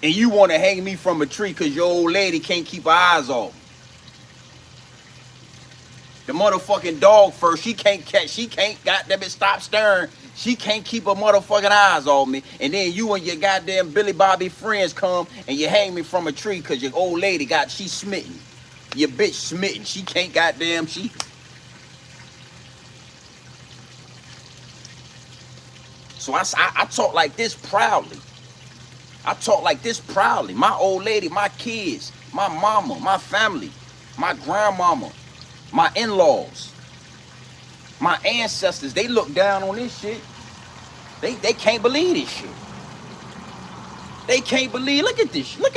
And you want to hang me from a tree because your old lady can't keep her eyes off. The motherfucking dog first, she can't goddamn it, stop staring. She can't keep her motherfucking eyes off me. And then you and your goddamn Billy Bobby friends come and you hang me from a tree because your old lady she's smitten. Your bitch smitten. She can't goddamn, So I talk like this proudly. My old lady, my kids, my mama, my family, my grandmama, my in-laws, my ancestors, they look down on this shit. They can't believe this shit. They can't believe, look at this. Look.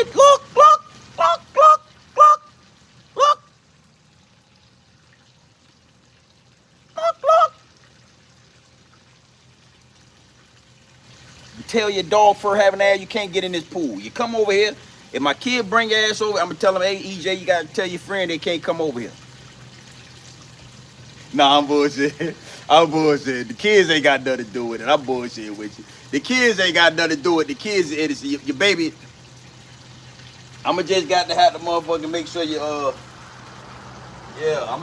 Tell your dog fur having ass, you can't get in this pool. You come over here. If my kid bring your ass over, I'm gonna tell him, hey EJ, you gotta tell your friend they can't come over here. Nah, I'm bullshit. The kids ain't got nothing to do with it. I'm bullshitting with you. The kids ain't got nothing to do with it. The kids, it's your baby. I'ma just got to have the motherfucker make sure you I'ma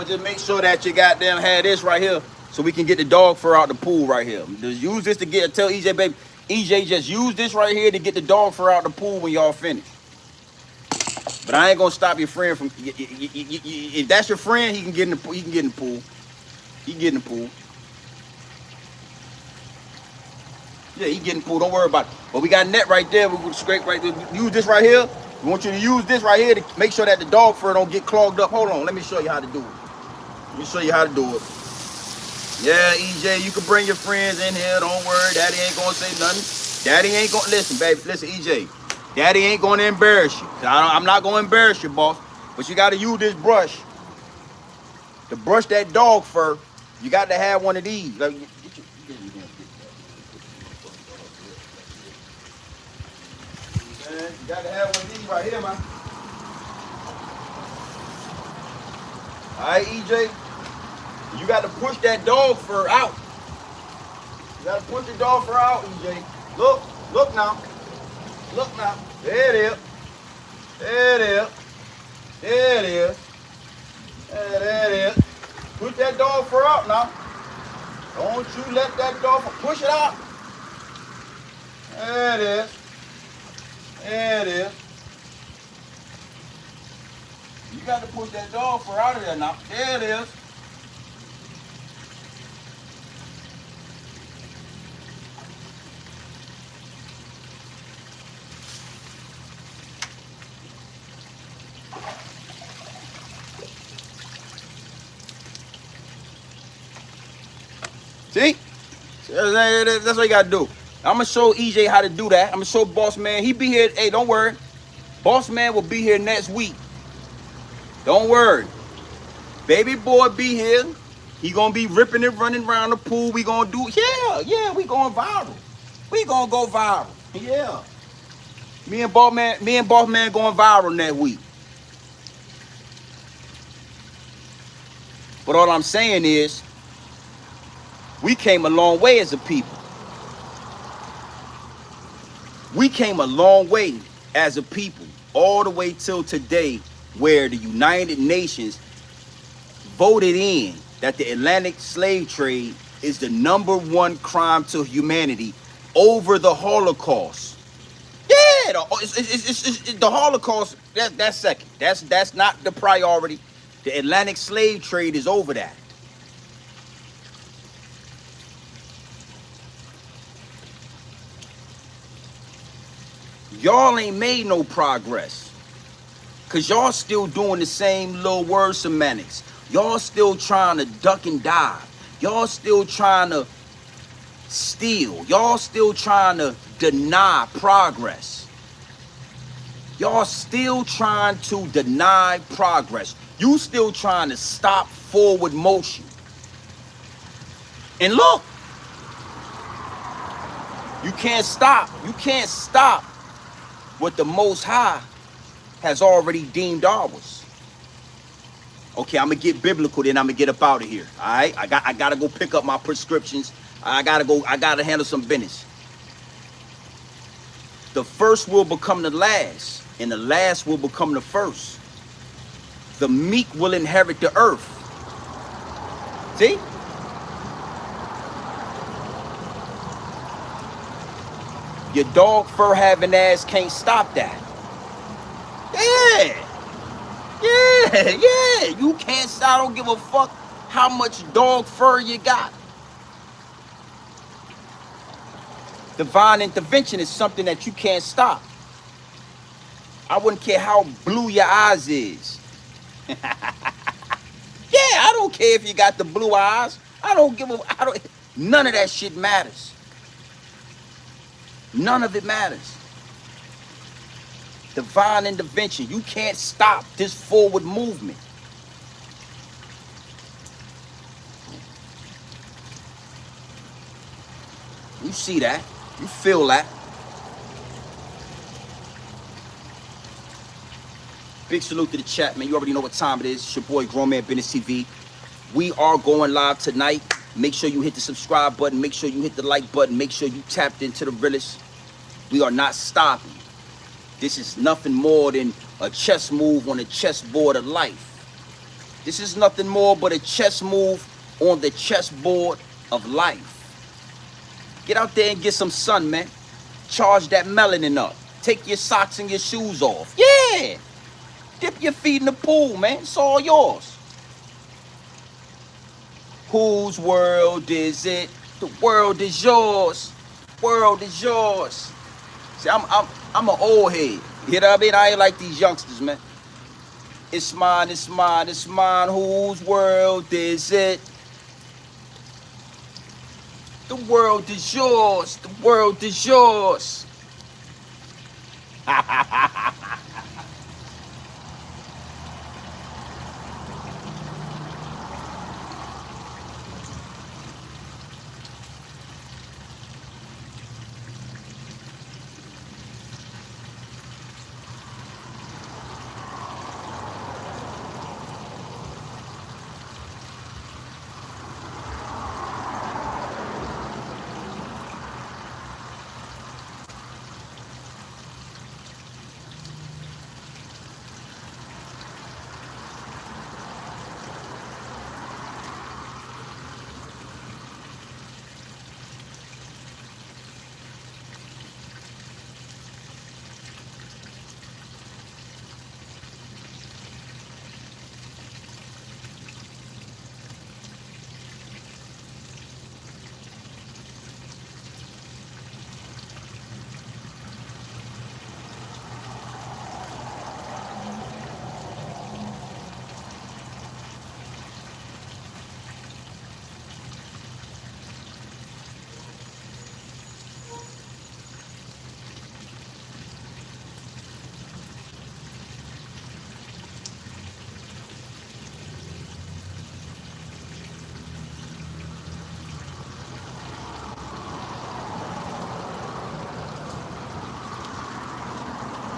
just make sure that you goddamn had this right here so we can get the dog fur out the pool right here. Just use this to tell EJ, baby, EJ, just use this right here to get the dog fur out the pool when y'all finish. But I ain't gonna stop your friend from. If that's your friend, he can get in the pool. He can get in the pool. Yeah, he getting pulled. Don't worry about it. But we got net right there. We will scrape right there. Use this right here. We want you to use this right here to make sure that the dog fur don't get clogged up. Hold on. Let me show you how to do it. Let me show you how to do it. Yeah, EJ, you can bring your friends in here. Don't worry. Daddy ain't going to say nothing. Daddy ain't going to... Listen, baby. Listen, EJ. Daddy ain't going to embarrass you. I'm not going to embarrass you, boss. But you got to use this brush. To brush that dog fur, you got to have one of these. Like, you got to have one of these right here, man. All right, EJ. You got to push that dog fur out. You got to push the dog fur out, EJ. Look now. Look now. There it is. There it is. There it is. There it is. Push that dog fur out now. Don't you let that dog fur, push it out. There it is. There it is. You got to push that dog fur out of there now. There it is. See? That's what you got to do. I'm going to show EJ how to do that. I'm going to show Boss Man. He be here. Hey, don't worry. Boss Man will be here next week. Don't worry. Baby boy be here. He going to be ripping and running around the pool. We going to do, yeah, we going viral. We going to go viral. Yeah. Me and Boss Man going viral next week. But all I'm saying is, we came a long way as a people. We came a long way as a people, all the way till today, where the United Nations voted in that the Atlantic slave trade is the #1 crime to humanity over the Holocaust. Yeah, it's the Holocaust. That's second. That's not the priority. The Atlantic slave trade is over that. Y'all ain't made no progress. Cause y'all still doing the same little word semantics. Y'all still trying to duck and dive. Y'all still trying to steal. Y'all still trying to deny progress. Y'all still trying to deny progress. You still trying to stop forward motion. And look, you can't stop. You can't stop what the Most High has already deemed ours. Okay, I'm gonna get biblical, then I'm gonna get up out of here. All right, I gotta go pick up my prescriptions. I gotta handle some business. The first will become the last, and the last will become the first. The meek will inherit the earth. See? Your dog fur having ass can't stop that. Yeah. You can't stop. I don't give a fuck how much dog fur you got. Divine intervention is something that you can't stop. I wouldn't care how blue your eyes is. Yeah, I don't care if you got the blue eyes. None of that shit matters. None of it matters. Divine intervention. You can't stop this forward movement. You see that. You feel that. Big salute to the chat, man. You already know what time it is. It's your boy, Grown Man Business TV. We are going live tonight. Make sure you hit the subscribe button. Make sure you hit the like button. Make sure you tapped into the Realest. We are not stopping. This is nothing more than a chess move on the chessboard of life. This is nothing more but a chess move on the chessboard of life. Get out there and get some sun, man. Charge that melanin up. Take your socks and your shoes off. Yeah. Dip your feet in the pool, man. It's all yours. Whose world is it? The world is yours. World is yours. See, I'm an old head. You know what I mean? I ain't like these youngsters, man. It's mine, it's mine, it's mine. Whose world is it? The world is yours. The world is yours.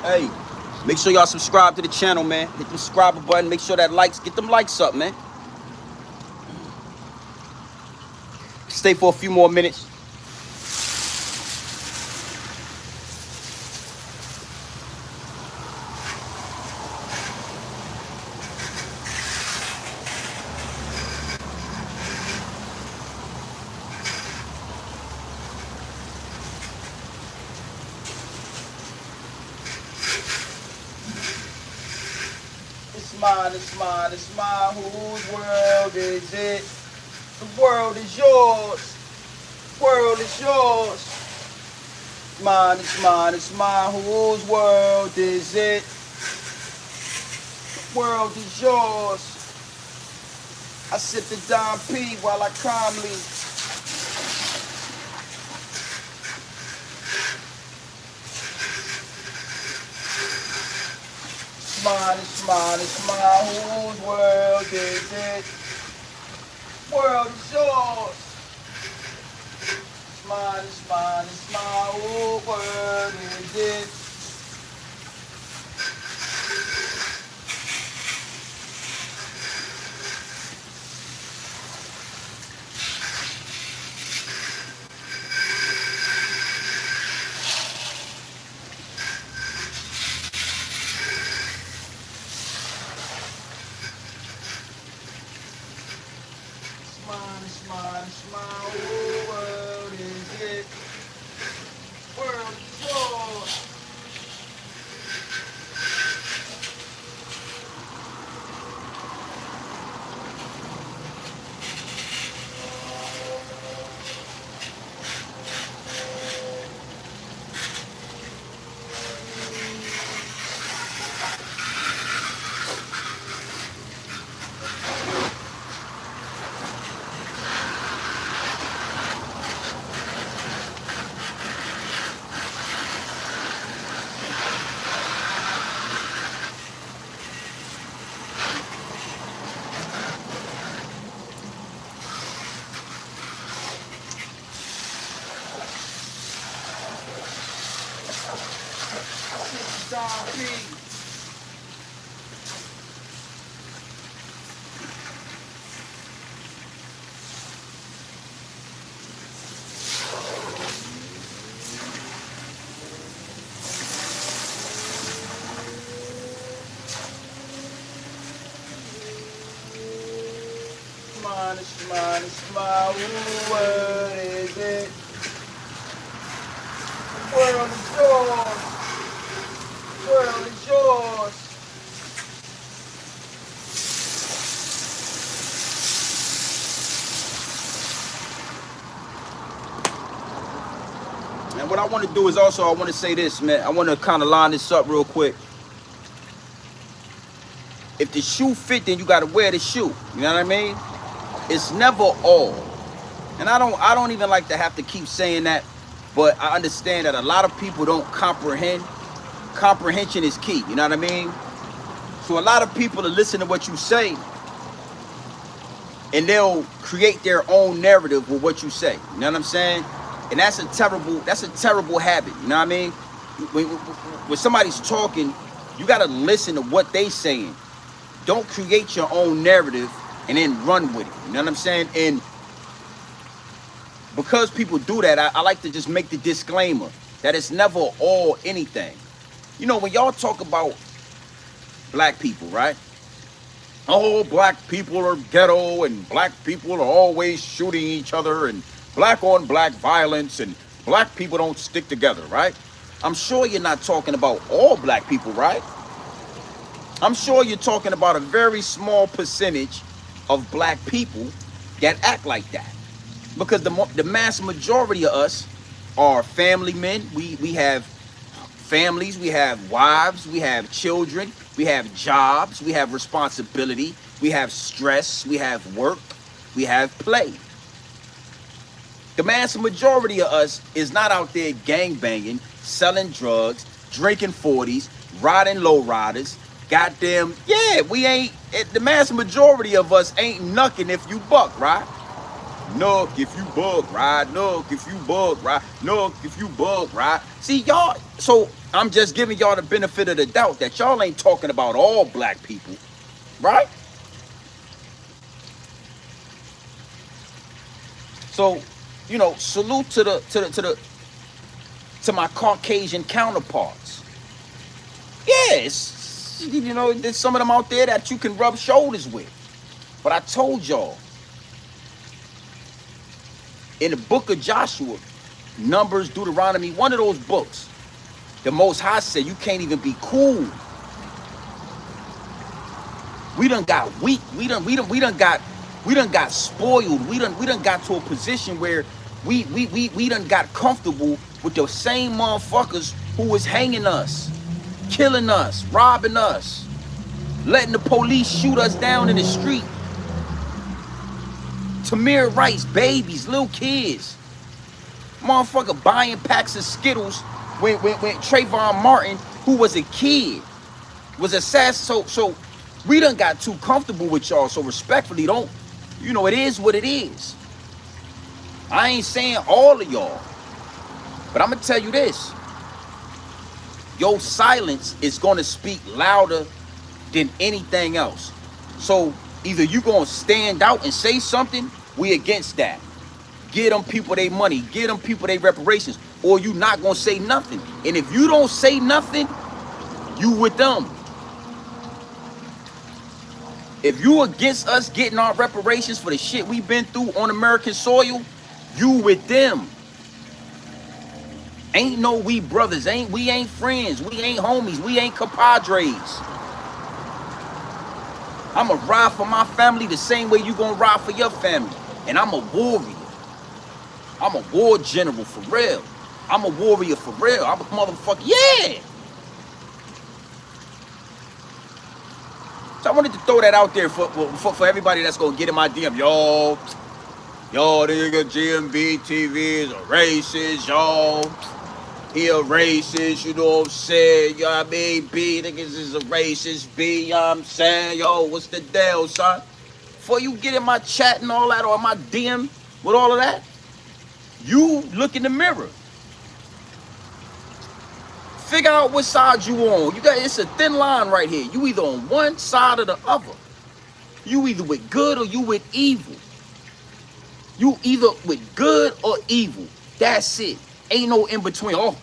Hey, make sure y'all subscribe to the channel, man. Hit the subscribe button. Make sure that likes, get them likes up, man. Stay for a few more minutes. It's mine, it's mine, it's mine. Whose world is it? The world is yours. The world is yours. Mine, it's mine, it's mine. Whose world is it? The world is yours. I sip the Don P while I calmly. It's mine, it's mine, it's mine. Whose world is it? The world is yours. It's mine, it's mine, it's mine. Whose world is it? It's mine, it's mine. Whose world is it? The world is yours. Don P. Mine, it's mine, it's mine. Whose world is it? The world is yours. The world is yours. And what I want to do is also, I want to say this, man. I want to kind of line this up real quick. If the shoe fit, then you got to wear the shoe. You know what I mean? It's never all. And I don't even like to have to keep saying that, but I understand that a lot of people don't comprehend. Comprehension is key. You know what I mean? So a lot of people will listen to what you say, and they'll create their own narrative with what you say. You know what I'm saying? And that's a terrible habit. You know what I mean? When somebody's talking, you gotta listen to what they saying. Don't create your own narrative and then run with it. You know what I'm saying? And because people do that, I like to just make the disclaimer that it's never all anything. You know, when y'all talk about black people, right? Oh, black people are ghetto and black people are always shooting each other and black on black violence and black people don't stick together, right? I'm sure you're not talking about all black people, right? I'm sure you're talking about a very small percentage of black people that act like that. Because the mass majority of us are family men. We have families, we have wives, we have children, we have jobs, we have responsibility, we have stress, we have work, we have play. The mass majority of us is not out there gangbanging, selling drugs, drinking 40s, riding lowriders. Goddamn, yeah, we ain't, the mass majority of us ain't knucking if you buck, right? Nuck if you bug, right? Nuck if you bug, right? Nuck if you bug, right? See, y'all, so I'm just giving y'all the benefit of the doubt that y'all ain't talking about all black people, right? So, you know, salute to my Caucasian counterparts. Yes, you know, there's some of them out there that you can rub shoulders with. But I told y'all, in the book of Joshua, Numbers, Deuteronomy, one of those books, the Most High said you can't even be cool. We done got weak. We done got spoiled. We done got to a position where we done got comfortable with the same motherfuckers who was hanging us, killing us, robbing us, letting the police shoot us down in the street. Tamir Rice, babies, little kids. Motherfucker buying packs of Skittles when Trayvon Martin, who was a kid, was assassinated. So we done got too comfortable with y'all. So respectfully, don't, you know, it is what it is. I ain't saying all of y'all, but I'm gonna tell you this. Your silence is gonna speak louder than anything else. So either you gonna stand out and say something, we against that. Get them people their money, get them people their reparations, or you not gonna say nothing. And if you don't say nothing, you with them. If you against us getting our reparations for the shit we've been through on American soil, you with them. Ain't no we brothers, we ain't friends, we ain't homies, we ain't compadres. I'ma ride for my family the same way you gonna ride for your family. And I'm a warrior. I'm a war general for real. I'm a warrior for real. I'm a motherfucker, yeah. So I wanted to throw that out there for everybody that's gonna get in my DM. Yo, nigga, GMB TV is a racist, y'all. He a racist, you know what I'm saying? You know what I mean? B, niggas is a racist, B, you know what I'm saying? Yo, what's the deal, son? Before you get in my chat and all that, or my DM with all of that, you look in the mirror. Figure out what side you on. It's a thin line right here. You either on one side or the other. You either with good or you with evil. You either with good or evil. That's it. Ain't no in between. Oh,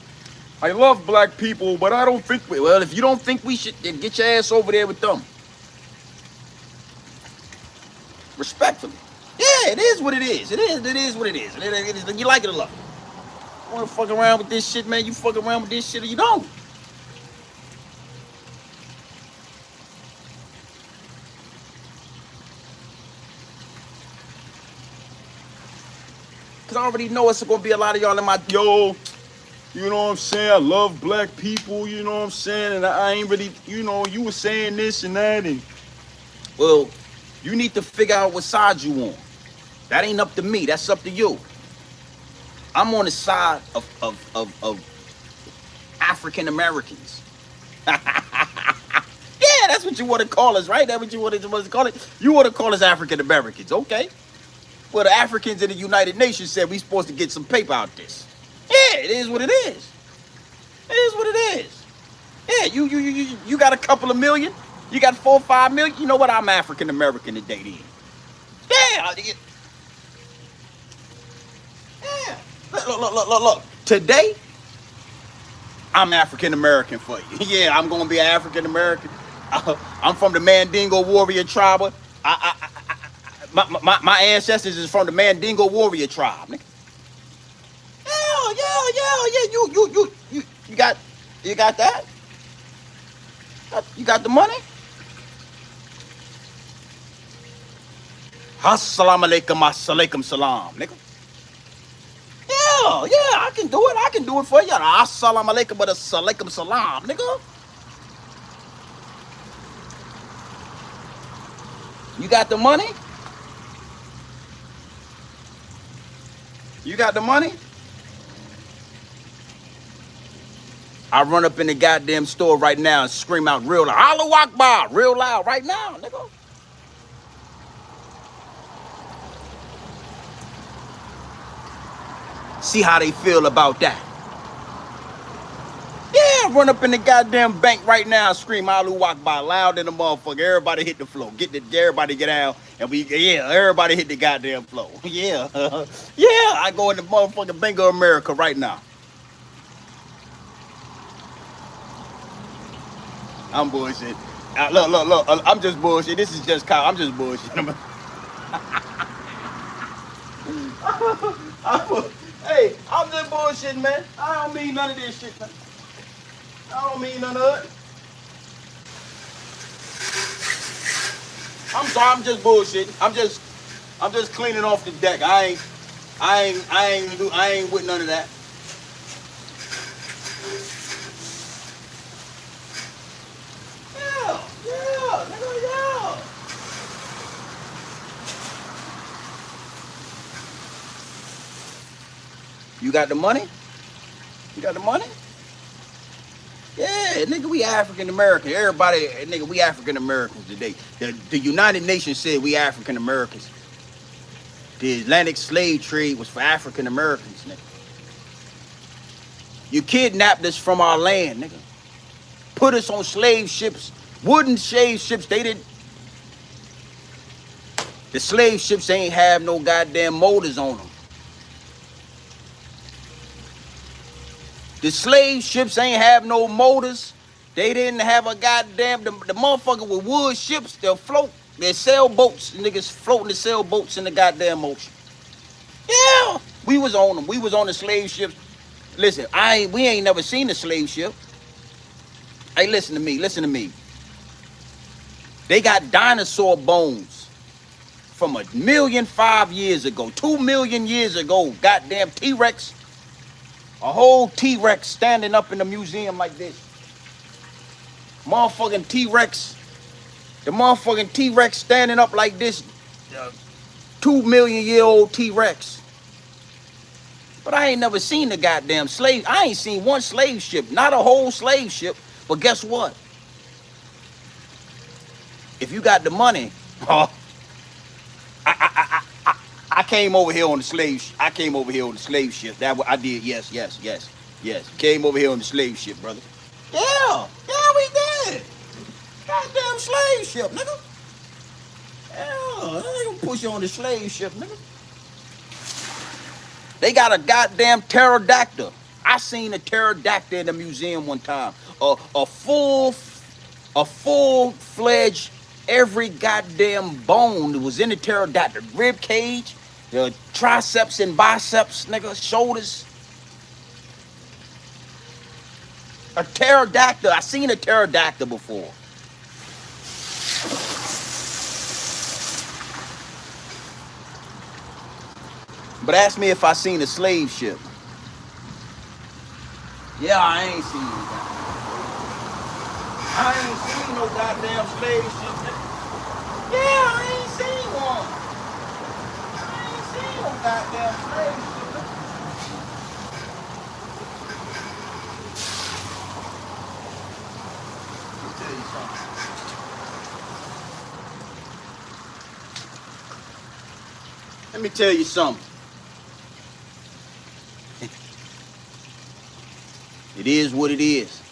I love black people, but I don't think we... Well, if you don't think we should, then get your ass over there with them. Respectfully. Yeah, it is what it is. It is what it is. It is. You like it or love it. You want to fuck around with this shit, man, you fuck around with this shit or you don't. Because I already know it's going to be a lot of y'all in my... Yo, You know what I'm saying? I love black people, you know what I'm saying? And I ain't really, you know, you were saying this and that. And, well, you need to figure out what side you on. That ain't up to me. That's up to you. I'm on the side of African Americans. Yeah, that's what you want to call us, right? That's what you want to call it. You want to call us African Americans, okay? Well, the Africans in the United Nations said we supposed to get some paper out this. Yeah, it is what it is. It is what it is. Yeah, you got a couple of million. You got 4 or 5 million. You know what? I'm African American today, then. Yeah, yeah. Look. Today, I'm African American for you. Yeah, I'm gonna be an African American. I'm from the Mandingo warrior tribe. My ancestors is from the Mandingo warrior tribe. Nigga. Yeah. You got that? You got the money? Assalamu alaikum, alaikum salam, nigga. Yeah, I can do it. I can do it for you. Assalamu alaikum, but alaikum salam, nigga. You got the money? You got the money? I run up in the goddamn store right now and scream out real loud, Allahu Akbar, real loud right now, nigga. See how they feel about that. Yeah, run up in the goddamn bank right now, scream Allahu Akbar loud in the motherfucker. Everybody hit the floor. Everybody get out. And everybody hit the goddamn floor. Yeah. Yeah, I go in the motherfucking Bank of America right now. I'm bullshit. Look. I'm just bullshit. This is just I'm just bullshit. Hey, I'm just bullshitting, man. I don't mean none of this shit, man. I don't mean none of it. I'm sorry, I'm just bullshitting. I'm just cleaning off the deck. I ain't with none of that. Yeah, nigga, yeah. You got the money? You got the money? Yeah, nigga, we African American. Everybody, nigga, we African Americans today. The United Nations said we African Americans. The Atlantic slave trade was for African Americans, nigga. You kidnapped us from our land, nigga. Put us on slave ships, wooden slave ships. The slave ships ain't have no goddamn motors on them. The slave ships ain't have no motors. They didn't have a goddamn, the motherfucker with wood ships, they'll float. They're sailboats. Niggas floating the sailboats in the goddamn ocean. Yeah, we was on them. We was on the slave ships. Listen, we ain't never seen a slave ship. Hey, listen to me. They got dinosaur bones from 1,000,005 years ago, 2,000,000 years ago. Goddamn T-Rex. A whole T-Rex standing up in the museum like this. Motherfucking T-Rex. The motherfucking T-Rex standing up like this. 2,000,000-year-old T-Rex. But I ain't never seen the goddamn slave. I ain't seen one slave ship. Not a whole slave ship. But guess what? If you got the money, I came over here on the slave. I came over here on the slave ship. That what I did. Yes. Came over here on the slave ship, brother. Yeah, we did. Goddamn slave ship, nigga. Yeah, they gonna push you on the slave ship, nigga. They got a goddamn pterodactyl. I seen a pterodactyl in the museum one time. A full-fledged, every goddamn bone that was in the pterodactyl. Rib cage, the triceps and biceps, nigga, shoulders. A pterodactyl. I seen a pterodactyl before. But ask me if I seen a slave ship. Yeah, I ain't seen no goddamn. I ain't seen no goddamn slave ship, nigga. Yeah, I ain't seen one. I ain't seen no goddamn slave ship, nigga. Let me tell you something. Let me tell you something. It is what it is.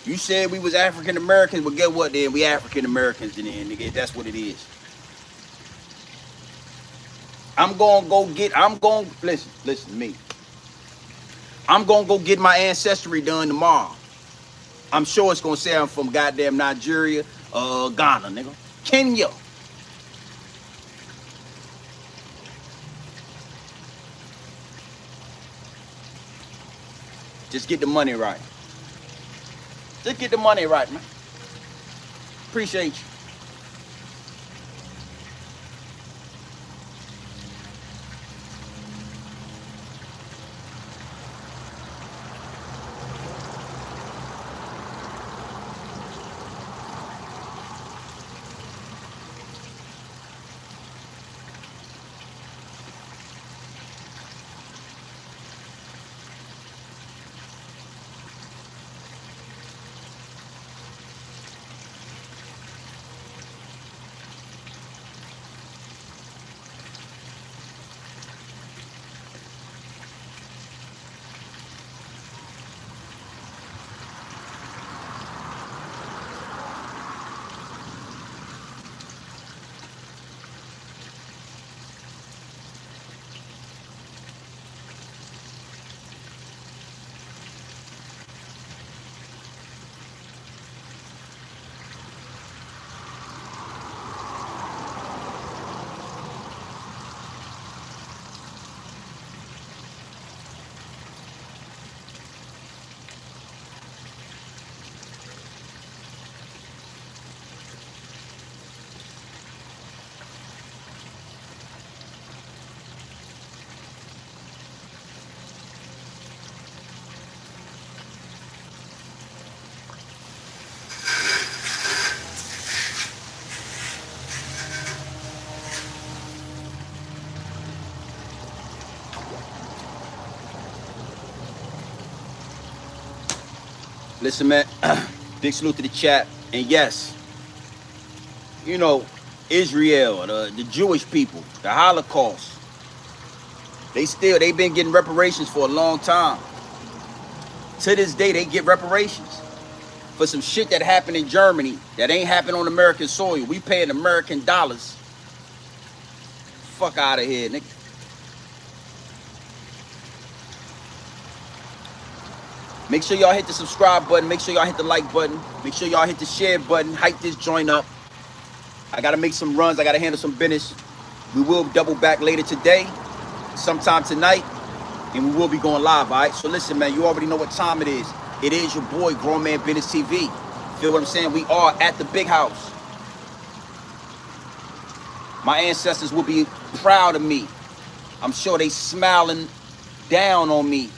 You said we was African Americans, but get what then? We African Americans in the end, nigga. That's what it is. I'm gonna listen to me. I'm gonna go get my ancestry done tomorrow. I'm sure it's gonna say I'm from goddamn Nigeria, Ghana, nigga. Kenya. Just get the money right. Just get the money right, man. Appreciate you. Listen, man, big salute to the chat. And yes, you know, Israel, the Jewish people, the Holocaust, they've been getting reparations for a long time. To this day, they get reparations for some shit that happened in Germany that ain't happened on American soil. We paying American dollars. Fuck out of here, nigga. Make sure y'all hit the subscribe button. Make sure y'all hit the like button. Make sure y'all hit the share button. Hype this joint up. I got to make some runs. I got to handle some business. We will double back later today, sometime tonight, and we will be going live, all right? So listen, man, you already know what time it is. It is your boy, Grown Man Business TV. Feel what I'm saying? We are at the big house. My ancestors will be proud of me. I'm sure they smiling down on me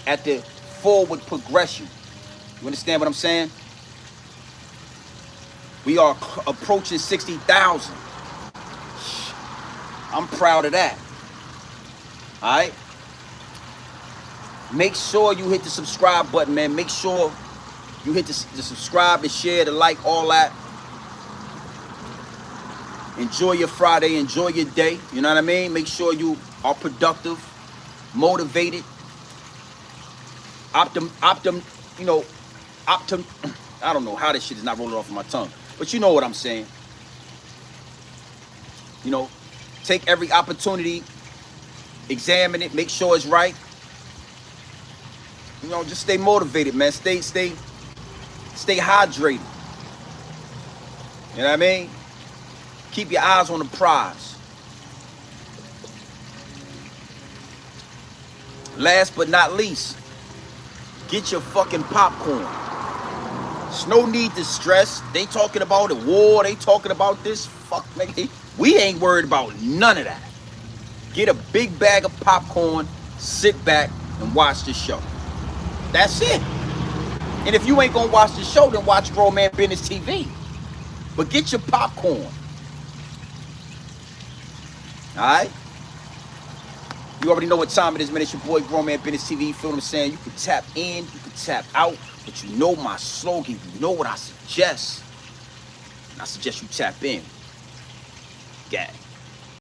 at the forward progression. You understand what I'm saying? We are approaching 60,000. I'm proud of that. All right? Make sure you hit the subscribe button, man. Make sure you hit the subscribe, the share, the like, all that. Enjoy your Friday. Enjoy your day. You know what I mean? Make sure you are productive, motivated, I don't know how this shit is not rolling off of my tongue, but you know what I'm saying. You know, take every opportunity, examine it, make sure it's right. You know, just stay motivated, man. Stay hydrated. You know what I mean? Keep your eyes on the prize. Last but not least, get your fucking popcorn. There's no need to stress. They talking about a war. They talking about this. Fuck, nigga. We ain't worried about none of that. Get a big bag of popcorn, sit back, and watch the show. That's it. And if you ain't gonna watch the show, then watch Grown Man Business TV. But get your popcorn. Alright? You already know what time it is, man. It's your boy Grown Man Business TV. You feel what I'm saying? You can tap in, you can tap out, but you know my slogan, you know what I suggest. And I suggest you tap in. Yeah.